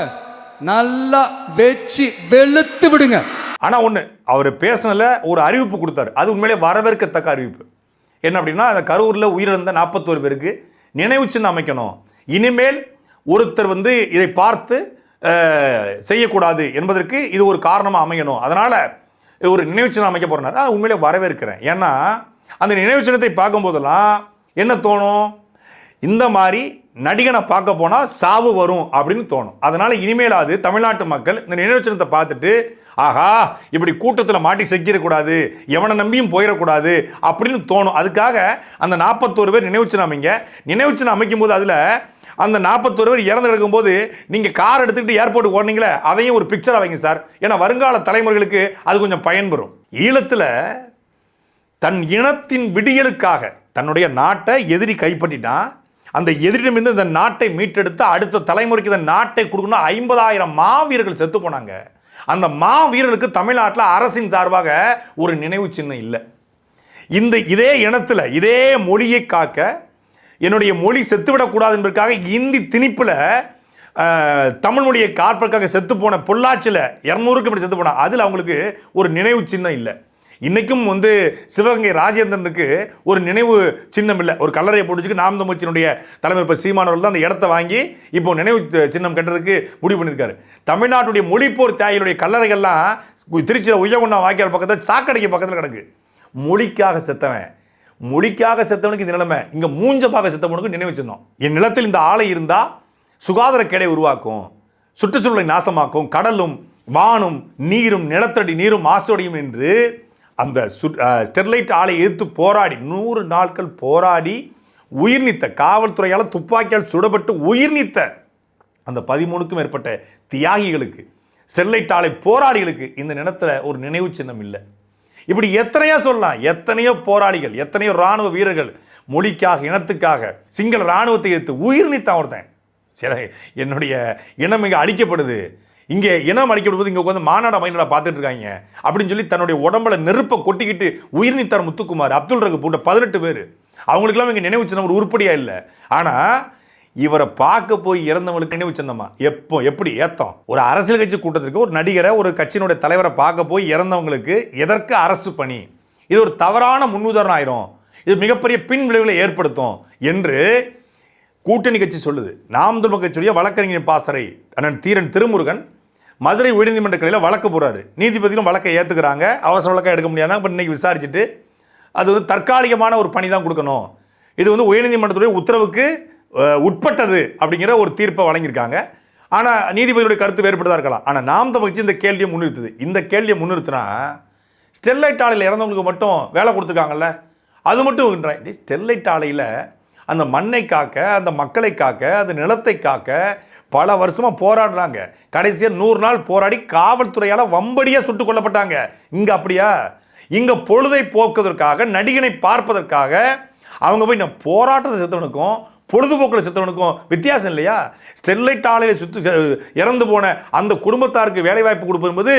[SPEAKER 3] நல்லா வெச்சு வெளுத்து விடுங்க.
[SPEAKER 2] ஆனா ஒண்ணு, அவர் பேசினல ஒரு அறிவிப்பு கொடுத்தாரு, அது உண்மையிலே வரவேற்கத்தக்க அறிவிப்பு. என்ன அப்படின்னா, அந்த கரூர்ல உயிரிழந்த 41 பேருக்கு நினைவு சின்னம் அமைக்கணும். இனிமேல் ஒருத்தர் வந்து இதை பார்த்து செய்யக்கூடாது என்பதற்கு இது ஒரு காரணமாக அமையணும். அதனால ஒரு நினைவு சின்னம் அமைக்க போறாரு. உண்மையிலே வரவேற்கிறேன். ஏன்னா அந்த நினைவு சின்னத்தை பார்க்கும் போதெல்லாம் என்ன தோணும், இந்த மாதிரி நடிகனை பார்க்க போனால் சாவு வரும் அப்படின்னு தோணும். அதனால இனிமேலாவது தமிழ்நாட்டு மக்கள் இந்த நினைவு சின்னத்தை பார்த்துட்டு, ஆஹா இப்படி கூட்டத்தில் மாட்டி செக்கிடக்கூடாது, எவனை நம்பியும் போயிடக்கூடாது அப்படின்னு தோணும். அதுக்காக அந்த 41 பேர் நினைவு சின்னம் அமைங்க. நினைவு சின்னம் அமைக்கும் போது அதில் அந்த 41 பேர் இறந்து கிடக்கும்போது நீங்கள் கார் எடுத்துக்கிட்டு ஏர்போர்ட்டுக்கு ஓடுனீங்களே, அதையும் ஒரு பிக்சராக வைங்க சார். ஏன்னா வருங்கால தலைமுறைகளுக்கு அது கொஞ்சம் பயன்பெறும். ஈழத்தில் தன் இனத்தின் விடியலுக்காக தன்னுடைய நாட்டை எதிரி கைப்பற்றிட்டான். அந்த எதிரிடமிருந்து இந்த நாட்டை மீட்டெடுத்து அடுத்த தலைமுறைக்கு இந்த நாட்டை கொடுக்கணும். 50,000 மாவீரர்கள் செத்து போனாங்க. அந்த மாவீரர்களுக்கு தமிழ்நாட்டில் அரசின் சார்பாக ஒரு நினைவு சின்னம் இல்லை. இதே இனத்தில் இதே மொழியை காக்க, என்னுடைய மொழி செத்துவிடக்கூடாது என்பதற்காக இந்தி திணிப்பில் தமிழ் மொழியை காப்பதற்காக செத்து போன பொள்ளாச்சியில் 200க்கு இப்படி செத்து போனா, அதில் அவங்களுக்கு ஒரு நினைவு சின்னம் இல்லை. இன்னைக்கும் வந்து சிவகங்கை ராஜேந்திரனுக்கு ஒரு நினைவு சின்னம் இல்லை. ஒரு கல்லறையை போட்டுச்சுக்கு நாம் தமிழ்ச்சியினுடைய தலைவர் இப்போ சீமானவர்கள் தான் அந்த இடத்த வாங்கி இப்போ நினைவு சின்னம் கட்டுறதுக்கு முடிவு பண்ணியிருக்காரு. தமிழ்நாட்டுடைய மொழிப்போர் தியாகிகளுடைய கல்லறைகள்லாம் திருச்சியில் உய்யகுண்டா வாய்க்கால் பக்கத்தில் சாக்கடைக்கு பக்கத்தில் கிடக்கு. மொழிக்காக செத்தவனுக்கு இந்த நிலைமை. இங்கே மூஞ்சப்பாக செத்தவனுக்கு நினைவு சின்னம். என் நிலத்தில் இந்த ஆலை இருந்தால் சுகாதார கேடை உருவாக்கும், சுற்றுச்சூழலை நாசமாக்கும், கடலும் வானும் நீரும் நிலத்தடி நீரும் மாசுடையும் என்று அந்த ஸ்டெர்லைட் ஆலை எதிர்த்து போராடி 100 நாட்கள் போராடி உயிர் நீத்த, காவல்துறையால் துப்பாக்கியால் சுடப்பட்டு உயிர் நீத்த அந்த 13க்கும் மேற்பட்ட தியாகிகளுக்கு, ஸ்டெர்லைட் ஆலை போராளிகளுக்கு இந்த நிலத்தில் ஒரு நினைவு சின்னம் இல்லை. இப்படி எத்தனையோ சொல்லலாம். எத்தனையோ போராளிகள், எத்தனையோ இராணுவ வீரர்கள் மொழிக்காக, இனத்துக்காக சிங்கள இராணுவத்தை எடுத்து உயிர் நீத்தான் ஒருத்தன். சரி, என்னுடைய இனம் இங்கே அழிக்கப்படுது, இங்கே இனம் அழிக்கப்படுவது, இங்கே உட்காந்து மாநாட மைநாடா பார்த்துட்டு இருக்காங்க அப்படின்னு சொல்லி தன்னுடைய உடம்புல நெருப்பை கொட்டிக்கிட்டு உயிர் நீத்தார் முத்துக்குமார், அப்துல் ரகு போட்ட 18 பேர். அவங்களுக்கெல்லாம் இங்கே நினைவு சின்னம் ஒரு உருப்படியா இல்லை. ஆனால் இவரை பார்க்க போய் இறந்தவங்களுக்கு நினைவு சின்னமா எப்படி ஏத்தம்? ஒரு அரசியல் கட்சி கூட்டத்திற்கு ஒரு நடிகரை, ஒரு கட்சியினுடைய தலைவரை பார்க்க போய் இறந்தவங்களுக்கு எதற்கு அரசு பணி? இது ஒரு தவறான முன்னுதாரணம் ஆயிரும், இது மிகப்பெரிய பின் விளைவுகளை ஏற்படுத்தும் என்று கூட்டணி கட்சி சொல்லுது. நாம் தமிழர் கட்சியுடைய வழக்கறிஞர் பாசறை அண்ணன் தீரன் திருமுருகன் மதுரை உயர்நீதிமன்ற கிளையில் வழக்கு போடுறாரு. நீதிபதிகளும் வழக்கை ஏற்றுக்கிறாங்க. அவசர வழக்காக எடுக்க முடியாதுன்னா இப்போ இன்றைக்கி விசாரிச்சுட்டு அது வந்து தற்காலிகமான ஒரு பணி தான் கொடுக்கணும், இது வந்து உயர்நீதிமன்றத்துடைய உத்தரவுக்கு உட்பட்டது அப்படிங்கிற ஒரு தீர்ப்பை வழங்கியிருக்காங்க. ஆனால் நீதிபதிகளுடைய கருத்து வேறுபட்டு தான் இருக்கலாம். ஆனால் நாம் தமிழர் கட்சி இந்த கேள்வியை முன்னிறுத்துது. இந்த கேள்வியை முன்னிறுத்தினா ஸ்டெர்லைட் ஆலையில் இறந்தவங்களுக்கு மட்டும் வேலை கொடுத்துருக்காங்கல்ல, அது மட்டும் ஸ்டெர்லைட் ஆலையில் அந்த மண்ணை காக்க, அந்த மக்களை காக்க, அந்த நிலத்தை காக்க பல வருஷமாக போராடுறாங்க. கடைசியாக 100 நாள் போராடி காவல்துறையால் வம்படியாக சுட்டுக் கொல்லப்பட்டாங்க. இங்கே அப்படியா? இங்கே பொழுதை போக்குவதற்காக, நடிகனை பார்ப்பதற்காக அவங்க போய் நான் போராட்டத்தை செத்தவனுக்கும் பொழுதுபோக்கில் செத்தவனுக்கும் வித்தியாசம் இல்லையா? ஸ்டெர்லைட் ஆலையில் இறந்து போன அந்த குடும்பத்தாருக்கு வேலைவாய்ப்பு கொடுப்பது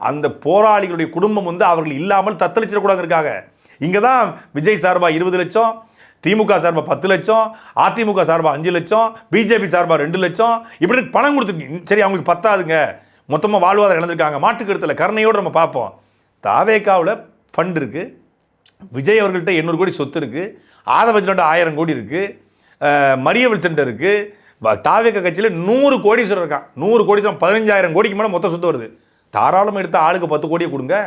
[SPEAKER 2] அந்த போராளிகளுடைய குடும்பம் வந்து அவர்கள் இல்லாமல் தத்தளிச்சிடக்கூடாதுக்காக. இங்கே தான் விஜய் சார்பாக 20 லட்சம், திமுக சார்பாக 10 லட்சம், அதிமுக சார்பாக 5 லட்சம், பிஜேபி சார்பாக 2 லட்சம் இப்படி பணம் கொடுத்துருக்கு. சரி, அவங்களுக்கு பத்தாதுங்க, மொத்தமாக வாழ்வாதாரம் இழந்திருக்காங்க. மாற்றுக்கருத்தில் கருணையோடு நம்ம பார்ப்போம். தாவேக்காவில் ஃபண்ட் இருக்குது, விஜய் அவர்கள்ட்ட 800 கோடி சொத்து இருக்குது, ஆதவஜனோட 1000 கோடி இருக்குது, மரியவல் சென்டர் இருக்குது. தாவேக்கா கட்சியில் 100 கோடி இருக்கான். 100 கோடி 15,000 கோடிக்கு மேலே மொத்த சொத்து வருது. தாராளமாக எடுத்த ஆளுக்கு 10 கோடியை கொடுங்க,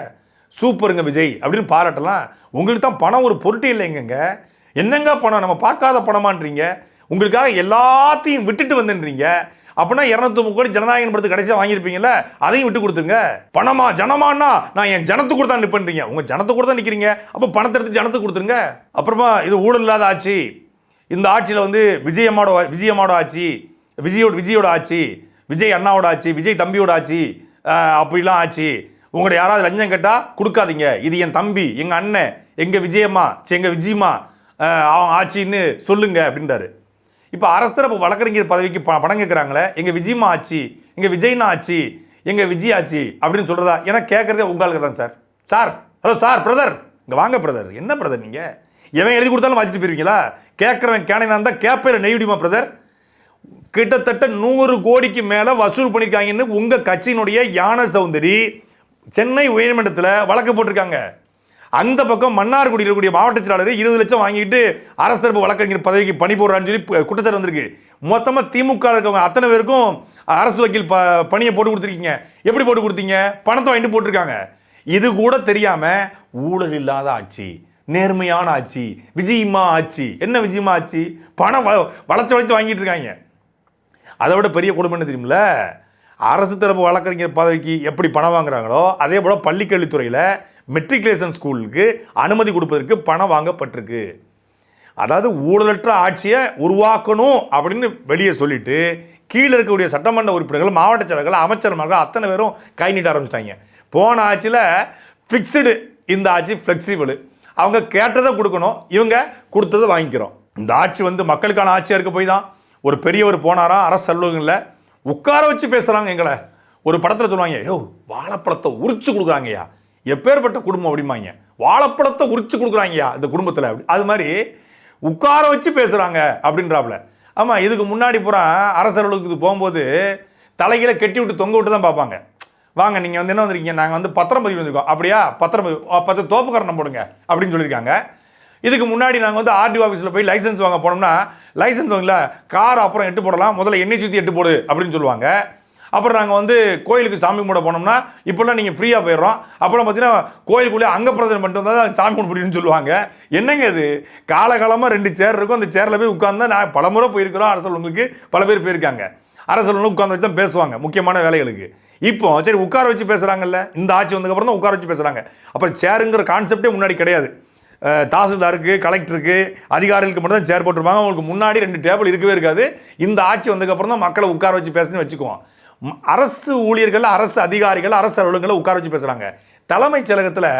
[SPEAKER 2] சூப்பருங்க விஜய் அப்படின்னு பாராட்டலாம். உங்களுக்கு தான் பணம் ஒரு பொருட்டு இல்லைங்க. என்னங்க பணம்? நம்ம பார்க்காத பணமான்றீங்க. உங்களுக்காக எல்லாத்தையும் விட்டுட்டு வந்துன்றீங்க. அப்படின்னா 230 கோடி ஜனநாயகம் படத்துக்கு கடைசியாக வாங்கியிருப்பீங்கல்ல, அதையும் விட்டு கொடுத்துங்க. பணமா ஜனமானா நான் என் ஜனத்துக்கு கூட தான் நிற்பேன்றீங்க. உங்கள் ஜனத்துக்கு கூட தான் நிற்கிறீங்க. அப்போ பணத்தை எடுத்து ஜனத்துக்கு கொடுத்துருங்க. அப்புறமா இது ஊழல் இல்லாத ஆட்சி, இந்த ஆட்சியில் வந்து விஜயம்மாவோட ஆட்சி, விஜயோட ஆட்சி, விஜய் அண்ணாவோட ஆட்சி, விஜய் தம்பியோட ஆட்சி, அப்படிலாம் ஆட்சி. உங்கள்கிட்ட யாராவது லஞ்சம் கேட்டால் கொடுக்காதீங்க, இது என் தம்பி, எங்கள் அண்ணன், எங்கள் விஜயம்மா, எங்கள் விஜயம்மா ஆட்சின்னு சொல்லுங்க அப்படின்றாரு. இப்போ அரசரப்பு வழக்கறிஞர் பதவிக்கு பணம் கேட்குறாங்களே, எங்கள் விஜயம்மா ஆட்சி, எங்கள் விஜய்னா ஆட்சி, எங்கள் விஜய் ஆட்சி அப்படின்னு சொல்கிறதா? ஏன்னா கேட்குறதே உங்களுக்கு தான் sir. Sir, hello sir, brother இங்கே வாங்க பிரதர். என்ன பிரதர் நீங்கள் எவன் எழுதி கொடுத்தாலும் வாசிட்டு போயிருவீங்களா? கேட்குறவன் கேனைனா இருந்தால் கேப்பையில் நெய்விடுமா பிரதர்? கிட்டத்தட்ட 100 கோடிக்கு மேலே வசூல் பண்ணியிருக்காங்கன்னு உங்கள் கட்சியினுடைய யான சௌந்தரி சென்னை உயர்நீதிமன்றத்தில் வழக்கு போட்டிருக்காங்க. அந்த பக்கம் மன்னார்குடியில் இருக்கக்கூடிய மாவட்ட செயலாளர் 20 லட்சம் வாங்கிட்டு அரசு தரப்பு வழக்கறிஞர் பதவிக்கு பணி போடுறான்னு சொல்லி குற்றச்சாட்டு வந்திருக்கு. மொத்தமாக திமுக இருக்கவங்க அத்தனை பேருக்கும் அரசு வக்கீல் பணியை போட்டு கொடுத்துருக்கீங்க. எப்படி போட்டு கொடுத்தீங்க? பணத்தை வாங்கிட்டு போட்டிருக்காங்க. இது கூட தெரியாமல் ஊழல் இல்லாத ஆட்சி, நேர்மையான ஆட்சி, விஜயம்மா ஆட்சி. என்ன விஜயம்மா ஆட்சி? பணம் வளைச்சு வாங்கிட்டு இருக்காங்க. அதை விட பெரிய குடும்பம் என்ன தெரியுமில்ல? அரசு தரப்பு வழக்கறிஞர் பதவிக்கு எப்படி பணம் வாங்குறாங்களோ அதே போல் பள்ளிக்கல்வித்துறையில் மெட்ரிகுலேஷன் ஸ்கூலுக்கு அனுமதி கொடுப்பதற்கு பணம் வாங்கப்பட்டிருக்கு. அதாவது ஊழலற்ற ஆட்சியை உருவாக்கணும் அப்படின்னு வெளியே சொல்லிட்டு கீழே இருக்கக்கூடிய சட்டமன்ற உறுப்பினர்கள், மாவட்ட செயலர்கள், அமைச்சர்கள் அத்தனை பேரும் கை நீட்ட ஆரம்பிச்சிட்டாங்க. போன ஆட்சியில் ஃபிக்ஸ்டு, இந்த ஆட்சி ஃப்ளெக்சிபிள். அவங்க கேட்டதை கொடுக்கணும், இவங்க கொடுத்ததை வாங்கிக்கிறோம். இந்த ஆட்சி வந்து மக்களுக்கான ஆட்சியாக இருக்க போய் தான் ஒரு பெரியவர் போனாராம் அரசு அலுவலகங்களில் உட்கார வச்சு பேசுகிறாங்க. எங்களை ஒரு படத்தில் சொல்லுவாங்க, யோ வாழைப்பழத்தை உரிச்சு கொடுக்குறாங்கய்யா, எப்பேற்பட்ட குடும்பம் அப்படிம்பாங்க. வாழைப்பழத்தை உரிச்சு கொடுக்குறாங்கய்யா இந்த குடும்பத்தில் அப்படி. அது மாதிரி உட்கார வச்சு பேசுகிறாங்க அப்படின்றாப்புல. ஆமாம், இதுக்கு முன்னாடி பூரா அரசு அலுவலகத்துக்கு போகும்போது தலைகளை கட்டி விட்டு தொங்க விட்டு தான் பார்ப்பாங்க. வாங்க நீங்கள் வந்து என்ன வந்திருக்கீங்க, நாங்கள் வந்து பத்திரம் பதிவு வந்திருக்கோம். அப்படியா, பத்திரம் 10 தோப்புக்காரணம் போடுங்க அப்படின்னு சொல்லியிருக்காங்க. இதுக்கு முன்னாடி நாங்கள் வந்து ஆர்டிஓ ஆஃபீஸில் போய் லைசன்ஸ் வாங்க போனோம்னா, லைசன்ஸ் வாங்கல கார் அப்புறம் 8 போடலாம், முதல்ல எண்ணெய் சுற்றி 8 போடு அப்படின்னு சொல்லுவாங்க. அப்புறம் நாங்கள் வந்து கோயிலுக்கு சாமி கும்பிட போனோம்னா இப்போல்லாம் நீங்கள் ஃப்ரீயாக போயிடுறோம், அப்புறம் பார்த்தீங்கன்னா கோயிலுக்குள்ளே அங்கே பிரதனம் பண்ணிட்டு வந்தால் சாமி கும்பிட முடியும்னு சொல்லுவாங்க. என்னங்க இது? காலகாலமாக 2 சேர் இருக்கும், அந்த சேரில் போய் உட்காந்து நான் பலமுறை போயிருக்கிறோம். அரசலுங்களுக்கு பல பேர் போயிருக்காங்க. அரசலுக்கு உட்காந்து வச்சு தான் பேசுவாங்க முக்கியமான வேலைகளுக்கு. இப்போ சரி உட்கார வச்சு பேசுகிறாங்கல்ல, இந்த ஆட்சி வந்ததுக்கப்புறம் தான் உட்கார வச்சு பேசுகிறாங்க. அப்புறம் சேருங்கிற கான்செப்டே முன்னாடி கிடையாது. தாசில்தாருக்கு, கலெக்டருக்கு, அதிகாரிகளுக்கு மட்டும் தான் சேர் போட்டிருப்பாங்க. அவங்களுக்கு முன்னாடி 2 டேபிள் இருக்கவே இருக்காது. இந்த ஆட்சி வந்ததுக்கப்புறம் தான் மக்களை உட்கார வச்சு பேசுன்னு வச்சுக்குவோம். அரசு ஊழியர்கள், அரசு அதிகாரிகள், அரசு அலுவலகங்களை உட்கார வச்சு பேசுகிறாங்க. தலைமைச் செயலகத்தில்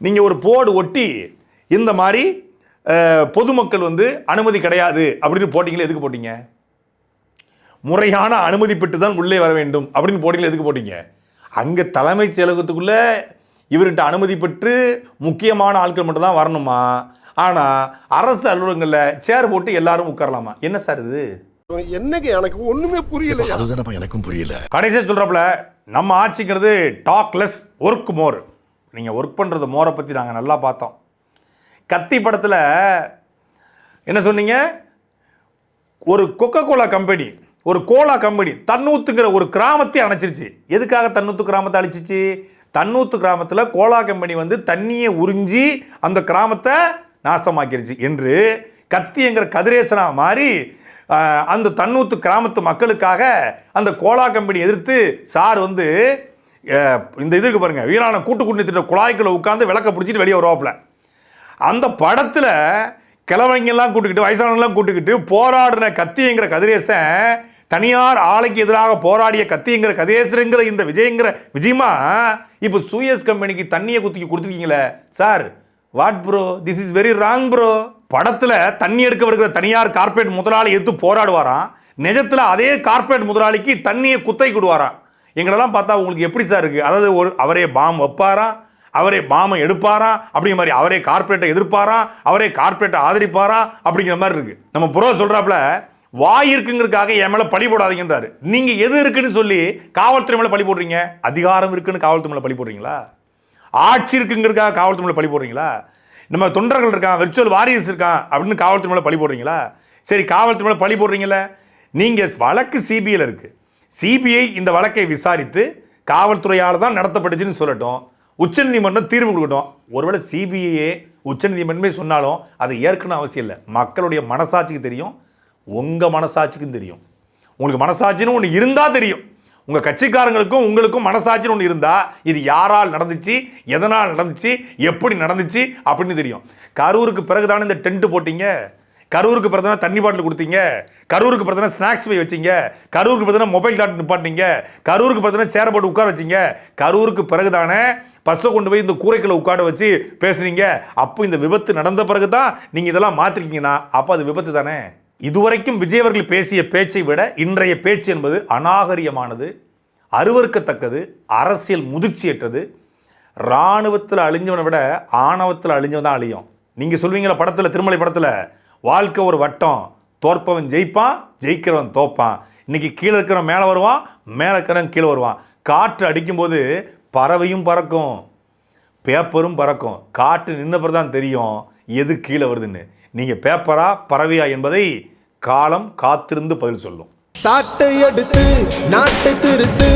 [SPEAKER 2] நீங்கள் ஒரு போர்டு ஒட்டி இந்த மாதிரி பொதுமக்கள் வந்து அனுமதி கிடையாது அப்படின்னு போட்டிங்களே, எதுக்கு போட்டீங்க? முறையான அனுமதி பெற்று தான் உள்ளே வர வேண்டும் அப்படின்னு போட்டிங்களே, எதுக்கு போட்டீங்க? அங்கே தலைமைச் செயலகத்துக்குள்ளே இவர்கிட்ட அனுமதி பெற்று முக்கியமான ஆட்கள் மட்டும் தான் வரணுமா? ஆனால் அரசு அலுவலகங்களில் சேர் போட்டு எல்லாரும் உட்காரலாமா? என்ன சார் இது?
[SPEAKER 6] என்னங்க எனக்கு ஒண்ணுமே புரியல.
[SPEAKER 7] அதுதானப்பா எனக்கும் புரியல.
[SPEAKER 2] கடைசியாக சொல்கிறப்பல நம்ம ஆட்சிங்கிறது டாக் லெஸ் ஒர்க் மோர். நீங்கள் ஒர்க் பண்ணுறது மோரை பற்றி நாங்கள் நல்லா பார்த்தோம். கத்தி படத்தில் என்ன சொன்னீங்க? ஒரு கொக்கோ கோலா கம்பெனி, ஒரு கோலா கம்பெனி தன்னூத்துங்கிற ஒரு கிராமத்தை அணைச்சிருச்சு. எதுக்காக தன்னூத்து கிராமத்தை அழிச்சிச்சு? தன்னூத்து கிராமத்தில் கோலா கம்பெனி வந்து தண்ணியை உறிஞ்சி அந்த கிராமத்தை நாசமாக்கிருச்சு என்று கத்திங்கிற கதிரேசனா மாறி அந்த தன்னூத்து கிராமத்து மக்களுக்காக அந்த கோலா கம்பெனி எதிர்த்து சார் வந்து இந்த இதுக்கு பாருங்க, வீரான கூட்டு திட்ட குழாய்க்குள்ள உட்காந்து விளக்க பிடிச்சிட்டு வெளியே வருவாப்புல. அந்த படத்தில் கிழவங்கெல்லாம் கூட்டுக்கிட்டு வயசானவங்களாம் கூட்டுக்கிட்டு போராடின கத்திங்கிற கதிரேசன், தனியார் ஆலைக்கு எதிராக போராடிய கத்திங்கிற கதிரேசருங்கிற இந்த விஜயமா இப்போ சூயஸ் கம்பெனிக்கு தண்ணியை குத்திக்கி கொடுத்துருக்கீங்களே sir. What bro, this is very wrong bro. படத்தில் தண்ணி எடுக்க வருகிற தனியார் கார்பரேட் முதலாளி எடுத்து போராடுவாராம், நிஜத்தில் அதே கார்பரேட் முதலாளிக்கு தண்ணியை குத்தை கொடுவாராம். எங்களெல்லாம் பார்த்தா உங்களுக்கு எப்படி சார் இருக்குது? அதாவது அவரே பாம் வைப்பாராம், அவரே பாமை எடுப்பாராம், அப்படிங்கிற மாதிரி அவரே கார்பரேட்டை எதிர்ப்பாராம், அவரே கார்பரேட்டை ஆதரிப்பாராம் அப்படிங்கிற மாதிரி இருக்குது. நம்ம ப்ரோ சொல்கிறாப்புல வாய் இருக்குங்கிறதுக்காக என் மேலே பழி போடாதீங்கன்றாரு. நீங்கள் எது இருக்குன்னு சொல்லி காவல்துறை மேலே பழி போடுறீங்க? அதிகாரம் இருக்குன்னு காவல்துறை மேலே பழி போடுறீங்களா? ஆட்சி இருக்குங்கிறதுக்காக காவல்துறை மேலே பழி போடுறீங்களா? நம்ம தொண்டர்கள் இருக்கான், வெர்ச்சுவல் வாரியர்ஸ் இருக்கான் அப்படின்னு காவல்துறை மேலே பழி போடுறீங்களா? சரி, காவல்துறை மேலே பழி போடுறீங்களா? நீங்கள் வழக்கு சிபிஐயில் இருக்குது. சிபிஐ இந்த வழக்கை விசாரித்து காவல்துறையால் தான் நடத்தப்பட்டுச்சுன்னு சொல்லட்டும், உச்சநீதிமன்றம் தீர்வு கொடுக்கட்டும். ஒருவேளை சிபிஐயே உச்சநீதிமன்றமே சொன்னாலும் அதை ஏற்கனவே அவசியம் இல்லை. மக்களுடைய மனசாட்சிக்கு தெரியும், உங்கள் மனசாட்சிக்கும் தெரியும். உங்களுக்கு மனசாட்சின்னு ஒன்று இருந்தால் தெரியும். உங்கள் கட்சிக்காரங்களுக்கும் உங்களுக்கும் மனசாட்சின்னு ஒன்று இருந்தால் இது யாரால் நடந்துச்சு, எதனால் நடந்துச்சு, எப்படி நடந்துச்சு அப்படின்னு தெரியும். கரூருக்கு பிறகுதானே இந்த டென்ட் போட்டீங்க, கரூருக்கு பிறகு தண்ணி பாட்டில் கொடுத்தீங்க, கரூருக்கு பிறகு ஸ்நாக்ஸ் போய் வச்சிங்க, கரூருக்கு பிறகு மொபைல் டாட் நிப்பாட்டிங்க, கரூருக்கு பிறகு சேர போட்டு உட்கார வச்சிங்க, கரூருக்கு பிறகுதானே பஸ்ஸை கொண்டு போய் இந்த கூரைக்குள்ள உட்கார வச்சு பேசுறீங்க. அப்போ இந்த விபத்து நடந்த பிறகு தான் நீங்கள் இதெல்லாம் மாற்றிருக்கீங்கன்னா அப்போ அது விபத்து தானே. இதுவரைக்கும் விஜய் அவர்கள் பேசிய பேச்சை விட இன்றைய பேச்சு என்பது அநாகரிகமானது, அருவருக்கத்தக்கது, அரசியல் முதிர்ச்சியற்றது. இராணுவத்தில் அழிஞ்சவனை விட ஆணவத்தில் அழிஞ்சவன் தான் அழியும். நீங்கள் சொல்வீங்களா படத்தில், திருமலை படத்தில், வாழ்க்கை ஒரு வட்டம், தோற்பவன் ஜெயிப்பான், ஜெயிக்கிறவன் தோப்பான். இன்னைக்கு கீழே இருக்கிறவன் மேலே வருவான், மேலே இருக்கிறவன் கீழே வருவான். காற்று அடிக்கும்போது பறவையும் பறக்கும், பேப்பரும் பறக்கும். காற்று நின்னப்பறம் தான் தெரியும் எது கீழே வருதுன்னு. நீங்கள் பேப்பரா பறவையா என்பதை காலம் காத்திருந்து பதில் சொல்லும்.
[SPEAKER 7] சாட்டை எடுத்து நாட்டை திருத்து.